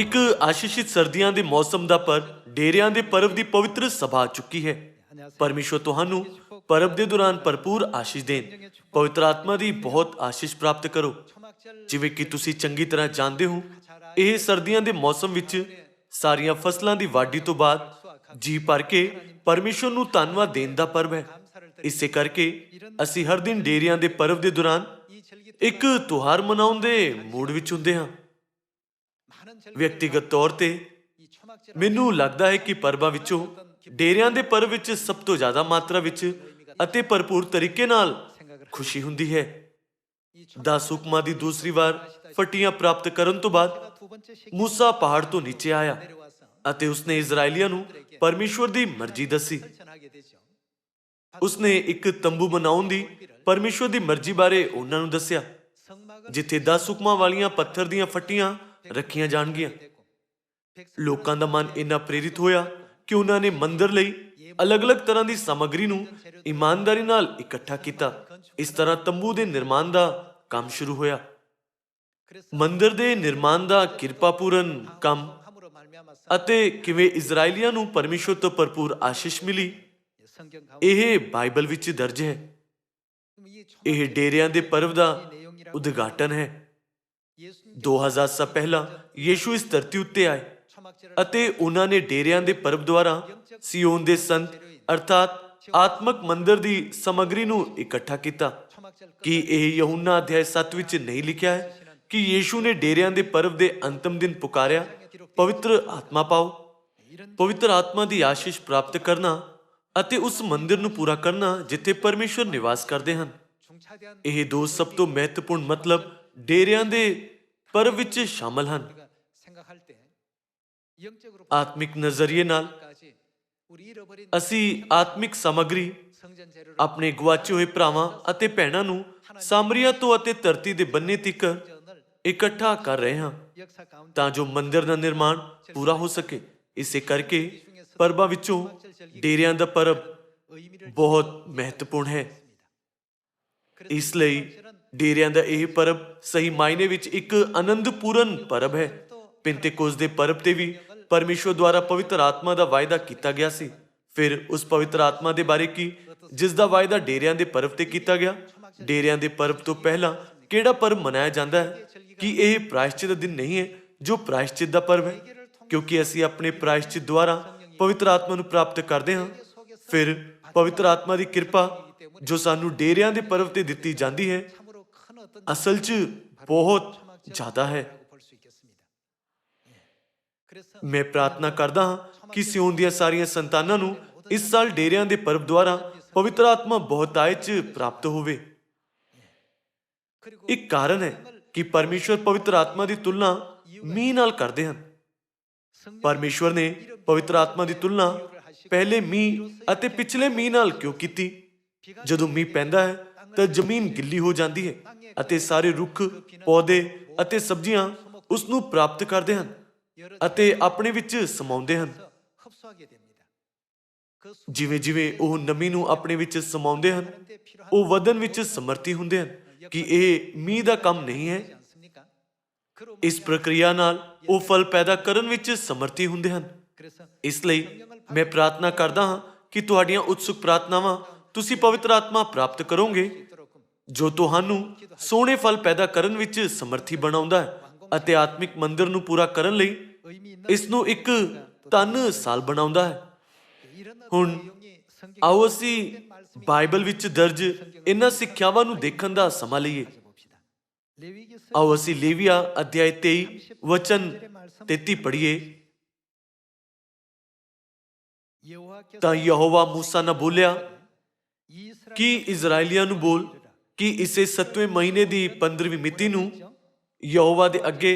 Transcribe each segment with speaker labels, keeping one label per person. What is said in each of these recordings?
Speaker 1: ਇੱਕ ਆਸ਼ੀਸ਼ਿਤ ਸਰਦੀਆਂ ਦੇ ਮੌਸਮ ਦਾ ਪਰ ਡੇਰਿਆਂ ਦੇ ਪਰਵ ਦੀ ਪਵਿੱਤਰ ਸਭਾ ਆ ਚੁੱਕੀ ਹੈ। ਪਰਮੇਸ਼ਵਰ ਤੁਹਾਨੂੰ ਪਰਬ ਦੇ ਦੌਰਾਨ ਭਰਪੂਰ ਆਸ਼ੀਸ਼ ਦੇਣ, ਪਵਿੱਤਰ ਆਤਮਾ ਦੀ ਬਹੁਤ ਆਸ਼ੀਸ਼ ਪ੍ਰਾਪਤ ਕਰੋ। ਜਿਵੇਂ ਕਿ ਤੁਸੀਂ ਚੰਗੀ ਤਰ੍ਹਾਂ ਜਾਣਦੇ ਹੋ, ਇਹ ਸਰਦੀਆਂ ਦੇ ਮੌਸਮ ਵਿੱਚ ਸਾਰੀਆਂ ਫਸਲਾਂ ਦੀ ਵਾਢੀ ਤੋਂ ਬਾਅਦ ਜੀ ਭਰ ਕੇ ਪਰਮੇਸ਼ਵਰ ਨੂੰ ਧੰਨਵਾਦ ਦੇਣ ਦਾ ਪਰਬ ਹੈ। ਇਸੇ ਕਰਕੇ ਅਸੀਂ ਹਰ ਦਿਨ ਡੇਰਿਆਂ ਦੇ ਪਰਬ ਦੇ ਦੌਰਾਨ ਇੱਕ ਤਿਉਹਾਰ ਮਨਾਉਣ ਦੇ ਮੂਡ ਵਿੱਚ ਹੁੰਦੇ ਹਾਂ। ਵਿਅਕਤੀਗਤ ਤੌਰ ਤੇ ਮੈਨੂੰ ਲੱਗਦਾ ਹੈ ਕਿ ਪਰਬਾਂ ਵਿੱਚੋਂ ਡੇਰਿਆਂ ਦੇ ਪਰਬ ਵਿੱਚ ਸਭ ਤੋਂ ਜ਼ਿਆਦਾ ਮਾਤਰਾ ਵਿੱਚ ਅਤੇ ਭਰਪੂਰ ਤਰੀਕੇ ਨਾਲ ਖੁਸ਼ੀ ਹੁੰਦੀ ਹੈ। 10 ਹੁਕਮਾਂ ਦੀ ਦੂਸਰੀ ਵਾਰ ਫਟੀਆਂ ਪ੍ਰਾਪਤ ਕਰਨ ਤੋਂ ਬਾਅਦ ਮੂਸਾ ਪਹਾੜ ਤੋਂ ਨੀਚੇ ਆਇਆ ਅਤੇ ਉਸਨੇ ਇਜ਼ਰਾਈਲੀਆਂ ਨੂੰ ਪਰਮੇਸ਼ਵਰ ਦੀ ਮਰਜ਼ੀ ਦੱਸੀ। ਉਸਨੇ ਇੱਕ ਤੰਬੂ ਬਣਾਉਣ ਦੀ ਪਰਮੇਸ਼ਵਰ ਦੀ ਮਰਜ਼ੀ ਬਾਰੇ ਉਹਨਾਂ ਨੂੰ ਦੱਸਿਆ, ਜਿੱਥੇ 10 ਹੁਕਮਾਂ ਵਾਲੀਆਂ ਪੱਥਰ ਦੀਆਂ ਫੱਟੀਆਂ ਰੱਖੀਆਂ ਜਾਣਗੀਆਂ। ਲੋਕਾਂ ਦਾ ਮਨ ਇੰਨਾ ਪ੍ਰੇਰਿਤ ਹੋਇਆ ਕਿ ਉਹਨਾਂ ਨੇ ਮੰਦਰ ਲਈ ਅਲੱਗ-ਅਲੱਗ ਤਰ੍ਹਾਂ ਦੀ ਸਮੱਗਰੀ ਨੂੰ ਇਮਾਨਦਾਰੀ ਨਾਲ ਇਕੱਠਾ ਕੀਤਾ। ਇਸ ਤਰ੍ਹਾਂ ਤੰਬੂ ਦੇ ਨਿਰਮਾਣ ਦਾ ਕੰਮ ਸ਼ੁਰੂ ਹੋਇਆ। ਮੰਦਰ ਦੇ ਨਿਰਮਾਣ ਦਾ ਕਿਰਪਾਪੂਰਨ ਕੰਮ ਅਤੇ ਕਿਵੇਂ ਇਜ਼ਰਾਈਲੀਆਂ ਨੂੰ ਪਰਮੇਸ਼ਵਰ ਤੋਂ ਭਰਪੂਰ ਆਸ਼ੀਸ਼ ਮਿਲੀ, ਇਹ ਬਾਈਬਲ ਵਿੱਚ ਦਰਜ ਹੈ। ਇਹ ਡੇਰਿਆਂ ਦੇ ਪਰਵ ਦਾ ਉਦਘਾਟਨ ਹੈ। 2000 ਸਾਲ ਪਹਿਲਾਂ ਯੀਸ਼ੂ ਇਸ ਧਰਤੀ ਉੱਤੇ ਆਏ ਅਤੇ ਉਹਨਾਂ ਨੇ ਡੇਰਿਆਂ ਦੇ ਪਰਬ ਦੁਆਰਾ ਸਿਯੋਨ ਦੇ ਸੰਤ ਅਰਥਾਤ ਆਤਮਕ ਮੰਦਰ ਦੀ ਸਮੱਗਰੀ ਨੂੰ ਇਕੱਠਾ ਕੀਤਾ। ਕੀ ਇਹ ਯਹੂਨਾ ਅਧਿਆਇ 7 ਵਿੱਚ ਨਹੀਂ ਲਿਖਿਆ ਹੈ ਕਿ ਯੀਸ਼ੂ ਨੇ ਡੇਰਿਆਂ ਦੇ ਪਰਬ ਦੇ ਅੰਤਮ ਦਿਨ ਪੁਕਾਰਿਆ, ਪਵਿੱਤਰ ਆਤਮਾ ਪਾਓ। ਪਵਿੱਤਰ ਆਤਮਾ ਦੀ ਆਸ਼ੀਸ਼ ਪ੍ਰਾਪਤ ਕਰਨਾ ਅਤੇ ਉਸ ਮੰਦਰ ਨੂੰ ਪੂਰਾ ਕਰਨਾ ਜਿੱਥੇ ਪਰਮੇਸ਼ਵਰ ਨਿਵਾਸ ਕਰਦੇ ਹਨ। ਇਹ ਦੋ ਸਭ ਤੋਂ ਮਹੱਤਵਪੂਰਨ ਮਤਲਬ ਡੇਰਿਆਂ ਦੇ ਪਰਬ ਵਿੱਚ ਸ਼ਾਮਲ ਹਨ। ਆਤਮਿਕ ਨਜ਼ਰੀਏ ਨਾਲ ਅਸੀਂ ਆਤਮਿਕ ਸਮੱਗਰੀ ਆਪਣੇ ਗੁਆਚੇ ਹੋਏ ਭਰਾਵਾਂ ਅਤੇ ਭੈਣਾਂ ਨੂੰ ਸਾਮਰੀਆ ਤੋਂ ਅਤੇ ਧਰਤੀ ਦੇ ਬੰਨੇ ਤੱਕ ਇਕੱਠਾ ਕਰ ਰਹੇ ਹਾਂ ਤਾਂ ਜੋ ਮੰਦਰ ਦਾ ਨਿਰਮਾਣ ਪੂਰਾ ਹੋ ਸਕੇ। ਇਸੇ ਕਰਕੇ ਪਰਬਾਂ ਵਿੱਚੋਂ ਡੇਰਿਆਂ ਦਾ ਪਰਬ ਬਹੁਤ ਮਹੱਤਵਪੂਰਨ ਹੈ। ਇਸ ਲਈ ਡੇਰਿਆਂ ਦਾ ਇਹ ਪਰਬ ਸਹੀ ਮਾਇਨੇ ਵਿੱਚ ਇੱਕ ਆਨੰਦਪੂਰਨ ਪਰਬ ਹੈ। ਪਿੰਤੇਕੋਸਤ ਦੇ ਪਰਬ ਤੇ ਵੀ ਪਰਮੇਸ਼ਵਰ ਦੁਆਰਾ ਪਵਿੱਤਰ ਆਤਮਾ ਦਾ ਵਾਅਦਾ ਕੀਤਾ ਗਿਆ ਸੀ। ਫਿਰ ਉਸ ਪਵਿੱਤਰ ਆਤਮਾ ਦੇ ਬਾਰੇ ਕੀ ਜਿਸ ਦਾ ਵਾਅਦਾ ਡੇਰਿਆਂ ਦੇ ਪਰਬ ਤੇ ਕੀਤਾ ਗਿਆ। ਡੇਰਿਆਂ ਦੇ ਪਰਬ ਤੋਂ ਪਹਿਲਾਂ ਕਿਹੜਾ ਪਰਬ ਮਨਾਇਆ ਜਾਂਦਾ ਹੈ? ਕਿ ਇਹ ਪ੍ਰਾਇਸ਼ਚਿਤ ਦਾ ਦਿਨ ਨਹੀਂ ਹੈ ਜੋ ਪ੍ਰਾਇਸ਼ਚਿਤ ਦਾ ਪਰਬ ਹੈ, ਕਿਉਂਕਿ ਅਸੀਂ ਆਪਣੇ ਪ੍ਰਾਇਸ਼ਚਿਤ ਦੁਆਰਾ ਪਵਿੱਤਰ ਆਤਮਾ ਨੂੰ ਪ੍ਰਾਪਤ ਕਰਦੇ ਹਾਂ। ਫਿਰ ਪਵਿੱਤਰ ਆਤਮਾ ਦੀ ਕਿਰਪਾ ਜੋ ਸਾਨੂੰ ਡੇਰਿਆਂ ਦੇ ਪਰਬ ਤੇ ਦਿੱਤੀ ਜਾਂਦੀ ਹੈ, ਅਸਲ 'ਚ ਬਹੁਤ ਜ਼ਿਆਦਾ ਹੈ। ਮੈਂ ਪ੍ਰਾਰਥਨਾ ਕਰਦਾ ਹਾਂ ਕਿ ਸਿਯੋਨ ਦੀਆਂ ਸਾਰੀਆਂ ਸੰਤਾਨਾਂ ਨੂੰ ਇਸ ਸਾਲ ਡੇਰਿਆਂ ਦੇ ਪਰਬ ਦੁਆਰਾ ਪਵਿੱਤਰ ਆਤਮਾ ਬਹੁਤਾਇਤ 'ਚ ਪ੍ਰਾਪਤ ਹੋਵੇ। ਇੱਕ ਕਾਰਨ ਹੈ ਕਿ ਪਰਮੇਸ਼ਵਰ ਪਵਿੱਤਰ ਆਤਮਾ ਦੀ ਤੁਲਨਾ ਮੀਂਹ ਨਾਲ ਕਰਦੇ ਹਨ। ਪਰਮੇਸ਼ਵਰ ਨੇ ਪਵਿੱਤਰ ਆਤਮਾ ਦੀ ਤੁਲਨਾ ਪਹਿਲੇ ਮੀਂਹ ਅਤੇ ਪਿਛਲੇ ਮੀਂਹ ਨਾਲ ਕਿਉਂ ਕੀਤੀ? ਜਦੋਂ ਮੀਂਹ ਪੈਂਦਾ ਹੈ ਤਾਂ ਜ਼ਮੀਨ ਗਿੱਲੀ ਹੋ ਜਾਂਦੀ ਹੈ ਅਤੇ ਸਾਰੇ ਰੁੱਖ, ਪੌਦੇ ਅਤੇ ਸਬਜ਼ੀਆਂ ਉਸ ਨੂੰ ਪ੍ਰਾਪਤ ਕਰਦੇ ਹਨ ਅਤੇ ਆਪਣੇ ਵਿੱਚ ਸਮਾਉਂਦੇ ਹਨ। ਜਿਵੇਂ ਜਿਵੇਂ ਉਹ ਨਮੀ ਨੂੰ ਆਪਣੇ ਵਿੱਚ ਸਮਾਉਂਦੇ ਹਨ, ਉਹ ਵਧਣ ਵਿੱਚ ਸਮਰਥੀ ਹੁੰਦੇ ਹਨ। ਕਿ ਇਹ ਮੀਂਹ ਦਾ ਕੰਮ ਨਹੀਂ ਹੈ? ਇਸ ਪ੍ਰਕਿਰਿਆ ਨਾਲ ਉਹ ਫਲ ਪੈਦਾ ਕਰਨ ਵਿੱਚ ਸਮਰਥੀ ਹੁੰਦੇ ਹਨ। ਇਸ ਲਈ ਮੈਂ ਪ੍ਰਾਰਥਨਾ ਕਰਦਾ ਹਾਂ ਕਿ ਤੁਹਾਡੀਆਂ ਉਤਸੁਕ ਪ੍ਰਾਰਥਨਾਵਾਂ ਤੁਸੀਂ ਪਵਿੱਤਰ ਆਤਮਾ ਪ੍ਰਾਪਤ ਕਰੋਗੇ ਜੋ ਤੁਹਾਨੂੰ ਸੋਹਣੇ ਫਲ ਪੈਦਾ ਕਰਨ ਵਿੱਚ ਸਮਰਥੀ ਬਣਾਉਂਦਾ ਹੈ ਅਤੇ ਆਤਮਿਕ ਮੰਦਰ ਨੂੰ ਪੂਰਾ ਕਰਨ ਲਈ ਇਸ ਨੂੰ ਇੱਕ ਧਨ ਸਾਲ ਬਣਾਉਂਦਾ ਹੈ। ਹੁਣ ਆਓ ਅਸੀਂ ਬਾਈਬਲ ਵਿੱਚ ਦਰਜ ਇਹਨਾਂ ਸਿੱਖਿਆਵਾਂ ਨੂੰ ਦੇਖਣ ਦਾ ਸਮਾਂ ਲਈਏ। ਆਓ ਅਸੀਂ ਲੇਵੀਆ ਅਧਿਆਇ 23 ਵਚਨ 33 ਪੜ੍ਹੀਏ। ਤਾਂ ਯਹੋਵਾ ਮੂਸਾ ਨਾਲ ਬੋਲਿਆ ਕਿ ਇਜ਼ਰਾਈਲੀਆਂ ਨੂੰ ਬੋਲ ਕਿ ਇਸੇ 7ਵੇਂ ਮਹੀਨੇ ਦੀ 15ਵੀਂ ਮਿਤੀ ਨੂੰ ਯਹੋਵਾ ਦੇ ਅੱਗੇ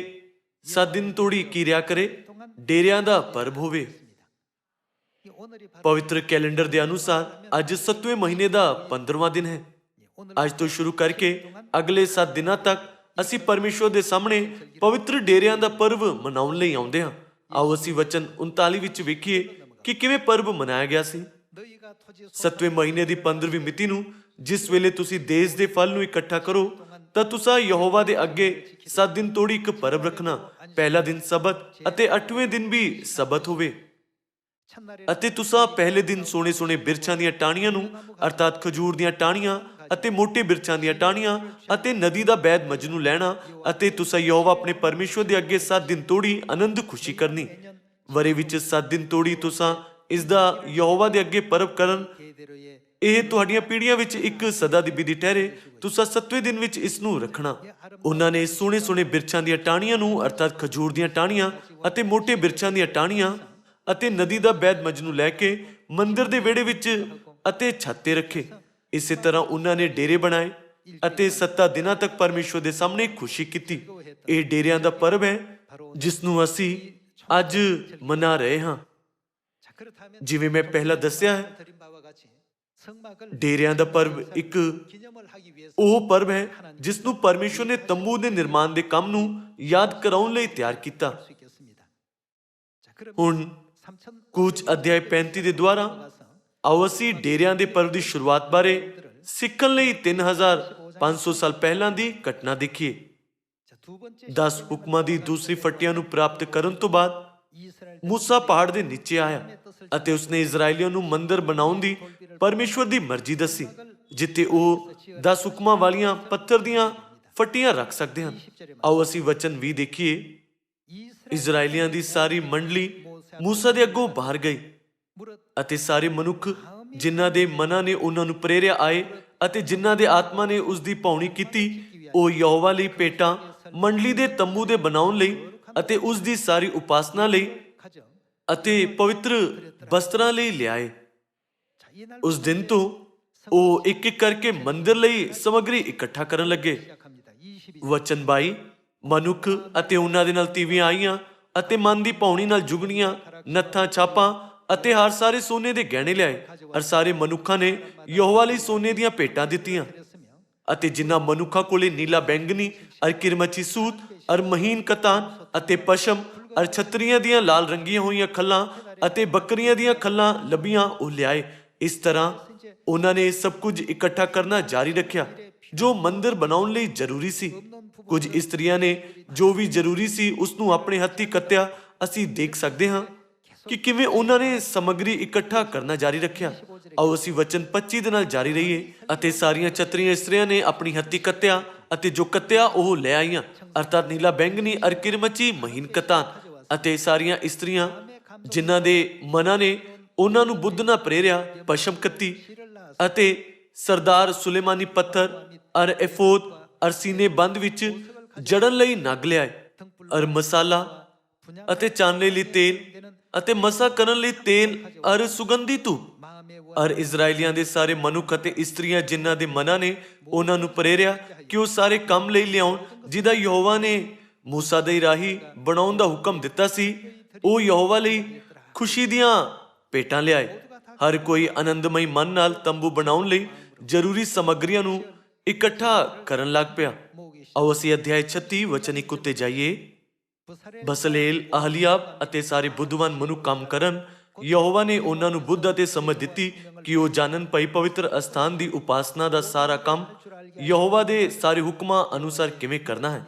Speaker 1: 7 ਦਿਨ ਤੋੜੀ ਕੀਰਿਆ ਕਰੇ, ਡੇਰਿਆਂ ਦਾ ਪਰਬ ਹੋਵੇ। ਪਵਿੱਤਰ ਕੈਲੰਡਰ ਦੇ ਅਨੁਸਾਰ ਅੱਜ 7ਵੇਂ ਮਹੀਨੇ ਦਾ 15ਵਾਂ ਦਿਨ ਹੈ। ਅੱਜ ਤੋਂ ਸ਼ੁਰੂ ਕਰਕੇ ਅਗਲੇ 7 ਦਿਨਾਂ ਤੱਕ ਅਸੀਂ ਪਰਮੇਸ਼ਵਰ ਦੇ ਸਾਹਮਣੇ ਪਵਿੱਤਰ ਡੇਰਿਆਂ ਦਾ ਪਰਬ ਮਨਾਉਣ ਲਈ ਆਉਂਦੇ ਹਾਂ। ਆਓ ਅਸੀਂ ਵਚਨ 39 ਵਿੱਚ ਵੇਖੀਏ ਕਿ ਕਿਵੇਂ ਪਰਬ ਮਨਾਇਆ ਗਿਆ ਸੀ। 7ਵੇਂ ਮਹੀਨੇ ਦੀ 15ਵੀਂ ਮਿਤੀ ਨੂੰ ਜਿਸ ਵੇਲੇ ਤੁਸੀਂ ਦੇਸ਼ ਦੇ ਫਲ ਨੂੰ ਇਕੱਠਾ ਕਰੋ ਤਾਂ ਤੁਸੀਂ ਯਹੋਵਾ ਦੇ ਅੱਗੇ 7 ਦਿਨ ਤੋੜੀ ਇੱਕ ਪਰਬ ਰੱਖਣਾ ਪਹਿਲਾ ਦਿਨ ਸਬਤ ਅਤੇ 8ਵੇਂ ਦਿਨ ਵੀ ਸਬਤ ਹੋਵੇ। ਅਤੇ ਤੁਸੀਂ ਪਹਿਲੇ ਦਿਨ ਸੋਹਣੇ ਸੋਹਣੇ ਬਿਰਛਾਂ ਦੀਆਂ ਟਾਹਣੀਆਂ ਨੂੰ ਅਰਥਾਤ ਖਜੂਰ ਦੀਆਂ ਟਾਹਣੀਆਂ ਅਤੇ ਮੋਟੇ ਬਿਰਛਾਂ ਦੀਆਂ ਟਾਹਣੀਆਂ ਅਤੇ ਨਦੀ ਦਾ ਬੈਦ ਮੱਝ ਨੂੰ ਲੈਣਾ ਅਤੇ ਤੁਸੀਂ ਯਹੋਵਾ ਆਪਣੇ ਪਰਮੇਸ਼ਵਰ ਦੇ ਅੱਗੇ 7 ਦਿਨ ਤੋੜੀ ਆਨੰਦ ਖੁਸ਼ੀ ਕਰਨੀ। ਵਰੇ ਵਿੱਚ 7 ਦਿਨ ਤੋੜੀ ਤੁਸੀਂ ਇਸ ਦਾ ਯਹੋਵਾ ਦੇ ਅੱਗੇ ਪਰਬ ਕਰਨ। ਇਹ ਤੁਹਾਡੀਆਂ ਪੀੜ੍ਹੀਆਂ ਵਿੱਚ ਇੱਕ ਸਦਾ ਦੀ ਵਿਧੀ ਠਹਿਰੇ। ਤੁਸੀਂ 7ਵੇਂ ਦਿਨ ਵਿੱਚ ਇਸ ਨੂੰ ਰੱਖਣਾ। ਉਹਨਾਂ ਨੇ ਸੋਹਣੇ ਸੋਹਣੇ ਬਿਰਛਾਂ ਦੀਆਂ ਟਾਹਣੀਆਂ ਨੂੰ ਅਰਥਾਤ ਖਜੂਰ ਦੀਆਂ ਟਾਹਣੀਆਂ ਅਤੇ ਮੋਟੇ ਬਿਰਛਾਂ ਦੀਆਂ ਟਾਹਣੀਆਂ ਅਤੇ ਨਦੀ ਦਾ ਬੈਦ ਮੱਝ ਨੂੰ ਲੈ ਕੇ ਮੰਦਿਰ ਦੇ ਵਿਹੜੇ ਵਿੱਚ ਅਤੇ ਛੱਤ ਤੇ ਰੱਖੇ। ਇਸੇ ਤਰ੍ਹਾਂ ਉਹਨਾਂ ਨੇ ਡੇਰੇ ਬਣਾਏ ਅਤੇ 7 ਦਿਨਾਂ ਤੱਕ ਪਰਮੇਸ਼ਵਰ ਦੇ ਸਾਹਮਣੇ ਖੁਸ਼ੀ ਕੀਤੀ। ਇਹ ਡੇਰਿਆਂ ਦਾ ਪਰਬ ਹੈ ਜਿਸ ਨੂੰ ਅਸੀਂ ਅੱਜ ਮਨਾ ਰਹੇ ਹਾਂ। ਜਿਵੇਂ ਮੈਂ ਪਹਿਲਾਂ ਦੱਸਿਆ ਹੈ, ਡੇਰਿਆਂ ਦਾ ਪਰਬ ਇੱਕ ਉਹ ਪਰਬ ਹੈ ਜਿਸ ਨੂੰ ਪਰਮੇਸ਼ਵਰ ਨੇ ਤੰਬੂ ਦੇ ਨਿਰਮਾਣ ਦੇ ਕੰਮ ਨੂੰ ਯਾਦ ਕਰਾਉਣ ਲਈ ਤਿਆਰ ਕੀਤਾ। ਹੁਣ ਕੂਚ ਅਧਿਆਇ 35 ਦੇ ਦੁਆਰਾ ਆਓ ਅਸੀਂ ਡੇਰਿਆਂ ਦੇ ਪਰਬ ਦੀ ਸ਼ੁਰੂਆਤ ਬਾਰੇ ਸਿੱਖਣ ਲਈ 3500 ਸਾਲ ਪਹਿਲਾਂ ਦੀ ਘਟਨਾ ਦੇਖੀਏ। 10 ਹੁਕਮਾਂ ਦੀ ਦੂਸਰੀ ਫੱਟੀਆਂ ਨੂੰ ਪ੍ਰਾਪਤ ਕਰਨ ਤੋਂ ਬਾਅਦ ਮੂਸਾ ਪਹਾੜ ਦੇ ਨੀਚੇ ਆਇਆ ਅਤੇ ਉਸਨੇ ਇਜ਼ਰਾਈਲੀਆਂ ਨੂੰ ਮੰਦਿਰ ਬਣਾਉਣ ਦੀ ਪਰਮੇਸ਼ਵਰ ਦੀ ਮਰਜ਼ੀ ਦੱਸੀ, ਜਿੱਥੇ ਉਹ 10 ਹੁਕਮਾਂ ਵਾਲੀਆਂ ਪੱਥਰ ਦੀਆਂ ਫੱਟੀਆਂ ਰੱਖ ਸਕਦੇ ਹਨ। ਆਓ ਅਸੀਂ ਵਚਨ 20 ਦੇਖੀਏ। ਇਜ਼ਰਾਈਲੀਆਂ ਦੀ ਸਾਰੀ ਮੰਡਲੀ ਮੂਸਾ ਦੇ ਅੱਗੋਂ ਬਾਹਰ ਗਈ ਅਤੇ ਸਾਰੇ ਮਨੁੱਖ ਜਿਨ੍ਹਾਂ ਦੇ ਮਨਾਂ ਨੇ ਉਹਨਾਂ ਨੂੰ ਪ੍ਰੇਰਿਆ ਆਏ ਅਤੇ ਜਿਨ੍ਹਾਂ ਦੇ ਆਤਮਾ ਨੇ ਉਸ ਦੀ ਭਾਉਣੀ ਕੀਤੀ, ਉਹ ਯਹੋਵਾ ਲਈ ਭੇਟਾਂ ਮੰਡਲੀ ਦੇ ਤੰਬੂ ਦੇ ਬਣਾਉਣ ਲਈ ਅਤੇ ਉਸ ਦੀ ਸਾਰੀ ਉਪਾਸਨਾ ਲਈ ਅਤੇ ਪਵਿੱਤਰ ਬਸਤਰਾਂ ਲਈ ਲਿਆਏ। ਉਸ ਦਿਨ ਤੋਂ ਉਹ ਇੱਕ ਇੱਕ ਕਰਕੇ ਮੰਦਿਰ ਲਈ ਸਮੱਗਰੀ ਇਕੱਠਾ ਕਰਨ ਲੱਗੇ। ਵਚਨ 22 ਮਨੁੱਖ ਅਤੇ ਉਹਨਾਂ ਦੇ ਨਾਲ ਤੀਵੀਆਂ ਆਈਆਂ ਅਤੇ ਮਨ ਦੀ ਭਾਉਣੀ ਨਾਲ ਜੁਗਣੀਆਂ, ਨੱਥਾਂ, ਛਾਪਾਂ ਅਤੇ ਹਾਰ ਸਾਰੇ ਸੋਨੇ ਦੇ ਗਹਿਣੇ ਲਿਆਏ। ਔਰ ਸਾਰੇ ਮਨੁੱਖਾਂ ਨੇ ਯਹੋਵਾ ਲਈ ਸੋਨੇ ਦੀਆਂ ਭੇਟਾਂ ਦਿੱਤੀਆਂ। ਅਤੇ ਜਿਨ੍ਹਾਂ ਮਨੁੱਖਾਂ ਕੋਲੇ ਨੀਲਾ ਬੈਂਗਨੀ ਅਰ ਕਿਰਮਚੀ ਸੂਤ ਅਰ ਮਹੀਨ ਕਤਾਨ ਅਤੇ ਪਸ਼ਮ ਅਰ ਛਤਰੀਆਂ ਦੀਆਂ ਲਾਲ ਰੰਗੀਆਂ ਹੋਈਆਂ ਖੱਲਾਂ ਅਤੇ ਬੱਕਰੀਆਂ ਦੀਆਂ ਖੱਲਾਂ ਲੱਭੀਆਂ, ਉਹ ਲਿਆਏ। ਇਸ ਤਰ੍ਹਾਂ ਉਹਨਾਂ ਨੇ ਸਭ ਕੁਝ ਇਕੱਠਾ ਕਰਨਾ ਜਾਰੀ ਰੱਖਿਆ ਜੋ ਮੰਦਿਰ ਬਣਾਉਣ ਲਈ ਜ਼ਰੂਰੀ ਸੀ। ਕੁਝ ਇਸਤਰੀਆਂ ਨੇ ਜੋ ਵੀ ਜ਼ਰੂਰੀ ਸੀ ਉਸ ਨੂੰ ਆਪਣੇ ਹੱਥੀਂ ਕੱਤਿਆ। ਅਸੀਂ ਦੇਖ ਸਕਦੇ ਹਾਂ ਕਿ ਕਿਵੇਂ ਉਹਨਾਂ ਨੇ ਸਮੱਗਰੀ ਇਕੱਠਾ ਕਰਨਾ ਜਾਰੀ ਰੱਖਿਆ। ਆਓ ਅਸੀਂ ਵਚਨ 25 ਦੇ ਨਾਲ ਜਾਰੀ ਰਹੀਏ। ਅਤੇ ਸਾਰੀਆਂ ਛਤਰੀਆਂ ਇਸਤਰੀਆਂ ਨੇ ਆਪਣੀ ਹੱਥੀਂ ਕੱਤਿਆ ਅਤੇ ਜੋ ਕੱਤਿਆ ਉਹ ਲੈ ਆਈਆਂ, ਅਰਥਾਤ ਨੀਲਾ ਬੈਂਗਨੀ ਅਰ ਕਿਰਮਚੀ ਮਹੀਨ ਕਤਾਨ। ਅਤੇ ਸਾਰੀਆਂ ਇਸਤਰੀਆਂ ਜਿਨ੍ਹਾਂ ਦੇ ਮਨਾਂ ਨੇ ਉਹਨਾਂ ਨੂੰ ਬੁੱਧ ਨਾ ਪ੍ਰੇਰਿਆ, ਪਸ਼ਮ ਕੱਤੀ ਅਤੇ ਸਰਦਾਰ ਸੁਲੇਮਾਨੀ ਪੱਥਰ ਅਰ ਐਫੋਦ ਅਰ ਸੀਨੇ ਬੰਦ ਵਿੱਚ ਜੜਨ ਲਈ ਨਗ ਲਿਆਏ ਅਰ ਮਸਾਲਾ ਅਤੇ ਚਾਨਣੇ ਲਈ ਤੇਲ ਅਤੇ ਮਸਾ ਕਰਨ ਲਈ ਤੇਲ ਅਰ ਸੁਗੰਧੀ ਧੂਪ। ਅਰ ਇਜ਼ਰਾਈਲੀਆਂ ਦੇ ਸਾਰੇ ਮਨੁੱਖ ਅਤੇ ਇਸਤਰੀਆਂ ਜਿਨ੍ਹਾਂ ਦੇ ਮਨਾਂ ਨੇ ਉਹਨਾਂ ਨੂੰ ਪ੍ਰੇਰਿਆ ਕਿ ਉਹ ਸਾਰੇ ਕੰਮ ਲਈ ਲਿਆਉਣ ਜਿਹਦਾ ਯਹੋਵਾ ਨੇ ਮੂਸਾ ਦੇ ਰਾਹੀਂ ਬਣਾਉਣ ਦਾ ਹੁਕਮ ਦਿੱਤਾ ਸੀ, ਉਹ ਯਹੋਵਾ ਲਈ ਖੁਸ਼ੀ ਦੀਆਂ ਭੇਟਾਂ ਲਿਆਏ। ਹਰ ਕੋਈ ਆਨੰਦਮਈ ਮਨ ਨਾਲ ਤੰਬੂ ਬਣਾਉਣ ਲਈ ਜ਼ਰੂਰੀ ਸਮੱਗਰੀਆਂ ਨੂੰ ਇਕੱਠਾ ਕਰਨ ਲੱਗ ਪਿਆ। ਆਓ ਅਸੀਂ ਅਧਿਆਇ 36 ਵਚਨ 1 ਉੱਤੇ ਜਾਈਏ। ਬਸਲੇਲ, ਅਹਲੀਆਬ ਅਤੇ ਸਾਰੇ ਬੁੱਧਵਾਨ ਮਨੁੱਖ ਕੰਮ ਕਰਨ। ਯਹੋਵਾ ਨੇ ਉਹਨਾਂ ਨੂੰ ਬੁੱਧ ਅਤੇ ਸਮਝ ਦਿੱਤੀ ਕਿ ਉਹ ਜਾਣਨ ਪਈ ਪਵਿੱਤਰ ਅਸਥਾਨ ਦੀ ਉਪਾਸਨਾ ਦਾ ਸਾਰਾ ਕੰਮ ਯਹੋਵਾ ਦੇ ਸਾਰੇ ਹੁਕਮਾਂ ਅਨੁਸਾਰ ਕਿਵੇਂ ਕਰਨਾ ਹੈ।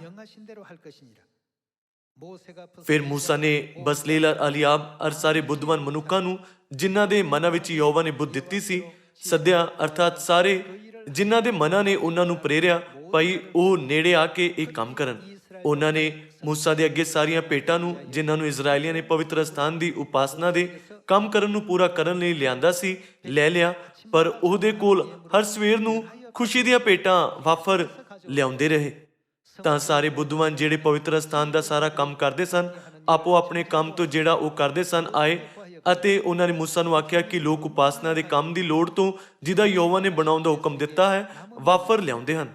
Speaker 1: ਫਿਰ ਮੂਸਾ ਨੇ ਬਸਲੇਲ ਅਰ ਅਹਲੀਆਬ ਅਰ ਸਾਰੇ ਬੁੱਧਵਾਨ ਮਨੁੱਖਾਂ ਨੂੰ ਜਿਨ੍ਹਾਂ ਦੇ ਮਨਾਂ ਵਿੱਚ ਯਹੋਵਾ ਨੇ ਬੁੱਧ ਦਿੱਤੀ ਸੀ ਸੱਦਿਆ, ਅਰਥਾਤ ਸਾਰੇ ਜਿਨ੍ਹਾਂ ਦੇ ਮਨਾਂ ਨੇ ਉਹਨਾਂ ਨੂੰ ਪ੍ਰੇਰਿਆ ਭਾਈ ਉਹ ਨੇੜੇ ਆ ਕੇ ਇਹ ਕੰਮ ਕਰਨ। ਉਹਨਾਂ ਨੇ ਮੂਸਾ ਦੇ ਅੱਗੇ ਸਾਰੀਆਂ ਭੇਟਾਂ ਨੂੰ ਜਿਨ੍ਹਾਂ ਨੂੰ ਇਜ਼ਰਾਈਲੀਆਂ ਨੇ ਪਵਿੱਤਰ ਸਥਾਨ ਦੀ ਉਪਾਸਨਾ ਦੇ ਕੰਮ ਕਰਨ ਨੂੰ ਪੂਰਾ ਕਰਨ ਲਈ ਲਿਆਂਦਾ ਸੀ ਲੈ ਲਿਆ। ਪਰ ਉਹਦੇ ਕੋਲ ਹਰ ਸਵੇਰ ਨੂੰ ਖੁਸ਼ੀ ਦੀਆਂ ਭੇਟਾਂ ਵਾਫਰ ਲਿਆਉਂਦੇ ਰਹੇ। ਤਾਂ ਸਾਰੇ ਬੁੱਧਵਾਨ ਜਿਹੜੇ ਪਵਿੱਤਰ ਸਥਾਨ ਦਾ ਸਾਰਾ ਕੰਮ ਕਰਦੇ ਸਨ ਆਪੋ ਆਪਣੇ ਕੰਮ ਤੋਂ ਜਿਹੜਾ ਉਹ ਕਰਦੇ ਸਨ ਆਏ ਅਤੇ ਉਹਨਾਂ ਨੇ ਮੂਸਾ ਨੂੰ ਆਖਿਆ ਕਿ ਲੋਕ ਉਪਾਸਨਾ ਦੇ ਕੰਮ ਦੀ ਲੋੜ ਤੋਂ ਜਿਹਦਾ ਯਹੋਵਾ ਨੇ ਬਣਾਉਣ ਦਾ ਹੁਕਮ ਦਿੱਤਾ ਹੈ ਵਾਫਰ ਲਿਆਉਂਦੇ ਹਨ।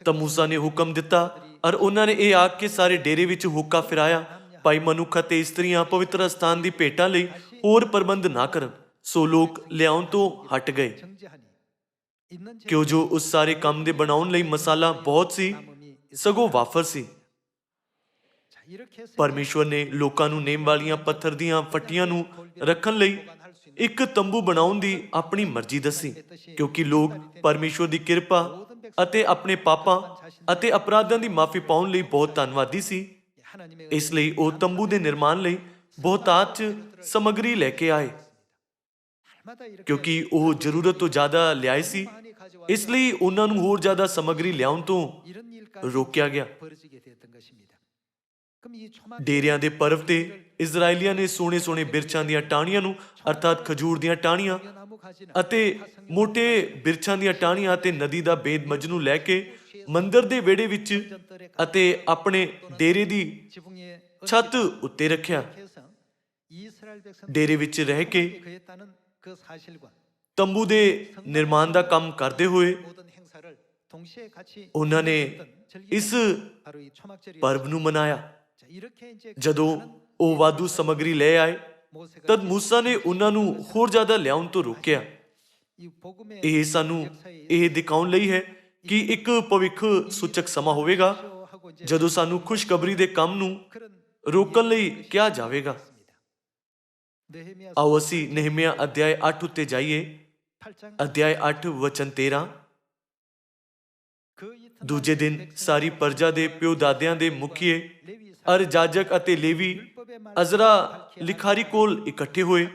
Speaker 1: ਤਾਂ ਮੂਸਾ ਨੇ ਹੁਕਮ ਦਿੱਤਾ ਔਰ ਉਹਨਾਂ ਨੇ ਇਹ ਆਖ ਕੇ ਸਾਰੇ ਡੇਰੇ ਵਿੱਚ ਹੋਕਾ ਫਿਰਾਇਆ ਭਾਈ ਮਨੁੱਖ ਅਤੇ ਇਸਤਰੀਆਂ ਪਵਿੱਤਰ ਸਥਾਨ ਦੀ ਭੇਟਾਂ ਲਈ ਹੋਰ ਪ੍ਰਬੰਧ ਨਾ ਕਰਨ। ਸੋ ਲੋਕ ਲਿਆਉਣ ਤੋਂ ਹਟ ਗਏ ਕਿਉਂ ਜੋ ਉਸ ਸਾਰੇ ਕੰਮ ਦੇ ਬਣਾਉਣ ਲਈ ਮਸਾਲਾ ਬਹੁਤ ਸੀ, ਸਗੋਂ ਵਾਫਰ ਸੀ। ਪਰਮੇਸ਼ਵਰ ਨੇ ਲੋਕਾਂ ਨੂੰ ਨੇਮ ਵਾਲੀਆਂ ਪੱਥਰ ਦੀਆਂ ਫੱਟੀਆਂ ਨੂੰ ਰੱਖਣ ਲਈ ਇੱਕ ਤੰਬੂ ਬਣਾਉਣ ਦੀ ਆਪਣੀ ਮਰਜ਼ੀ ਦੱਸੀ, ਕਿਉਂਕਿ ਲੋਕ ਪਰਮੇਸ਼ਵਰ ਦੀ ਕਿਰਪਾ ਅਤੇ ਆਪਣੇ ਪਾਪਾਂ ਅਤੇ ਅਪਰਾਧਾਂ ਦੀ ਮਾਫੀ ਪਾਉਣ ਲਈ ਬਹੁਤ ਧੰਨਵਾਦੀ ਸੀ। ਇਸ ਲਈ ਉਹ ਤੰਬੂ ਦੇ ਨਿਰਮਾਣ ਲਈ ਬਹੁਤਾਤ 'ਚ ਸਮੱਗਰੀ ਲੈ ਕੇ ਆਏ, ਕਿਉਂਕਿ ਉਹ ਜ਼ਰੂਰਤ ਤੋਂ ਜ਼ਿਆਦਾ ਲਿਆਏ ਸੀ। ਇਸ ਲਈ ਉਹਨਾਂ ਨੂੰ ਹੋਰ ਜ਼ਿਆਦਾ ਸਮੱਗਰੀ ਲਿਆਉਣ ਤੋਂ ਰੋਕਿਆ ਗਿਆ। ਡੇਰਿਆਂ ਦੇ ਪਰਵ ਤੇ ਇਜ਼ਰਾਈਲੀਆਂ ਨੇ ਸੋਹਣੇ ਸੋਹਣੇ ਬਿਰਛਾਂ ਦੀਆਂ ਟਾਹਣੀਆਂ ਨੂੰ, ਅਰਥਾਤ ਖਜੂਰ ਦੀਆਂ ਟਾਹਣੀਆਂ ਅਤੇ ਮੋਟੇ ਬਿਰਛਾਂ ਦੀਆਂ ਟਾਹਣੀਆਂ ਅਤੇ ਨਦੀ ਦਾ ਬੇਦ ਮਜਨੂੰ ਲੈ ਕੇ ਮੰਦਿਰ ਦੇ ਵਿਹੜੇ ਵਿੱਚ ਅਤੇ ਆਪਣੇ ਡੇਰੇ ਦੀ ਛੱਤ ਉੱਤੇ ਰੱਖਿਆ। ਡੇਰੇ ਵਿੱਚ ਰਹਿ ਕੇ ਤੰਬੂ ਦੇ ਨਿਰਮਾਣ ਦਾ ਕੰਮ ਕਰਦੇ ਹੋਏ ਉਹਨਾਂ ਨੇ ਇਸ ਪਰਵ ਨੂੰ ਮਨਾਇਆ। ਜਦੋਂ ਉਹ ਵਾਧੂ ਸਮੱਗਰੀ ਲੈ ਆਏ ਤਦ ਮੂਸਾ ਨੇ ਉਹਨਾਂ ਨੂੰ ਹੋਰ ਜ਼ਿਆਦਾ ਲਿਆਉਣ ਤੋਂ ਰੋਕਿਆ। ਇਹ ਸਾਨੂੰ ਇਹ ਦਿਖਾਉਣ ਲਈ ਹੈ ਕਿ ਇੱਕ ਭਵਿੱਖ ਸੂਚਕ ਸਮਾਂ ਹੋਵੇਗਾ ਜਦੋਂ ਸਾਨੂੰ ਖੁਸ਼ਖਬਰੀ ਦੇ ਕੰਮ ਨੂੰ ਰੋਕਣ ਲਈ ਕਿਹਾ ਜਾਵੇਗਾ। ਆਓ ਅਸੀਂ ਨਹਿਮੀਆ ਅਧਿਆਇ 8 ਉੱਤੇ ਜਾਈਏ। ਅਧਿਆਇ 8 ਵਚਨ 13। ਦੂਜੇ ਦਿਨ ਸਾਰੀ ਪ੍ਰਜਾ ਦੇ ਪਿਓ ਦਾਦਿਆਂ ਦੇ ਮੁਖੀਏ ਅਰ ਜਾਜਕ ਅਤੇ ਲੇਵੀ ਅਜ਼ਰਾ ਲਿਖਾਰੀ ਕੋਲ ਇਕੱਠੇ ਹੋਏ।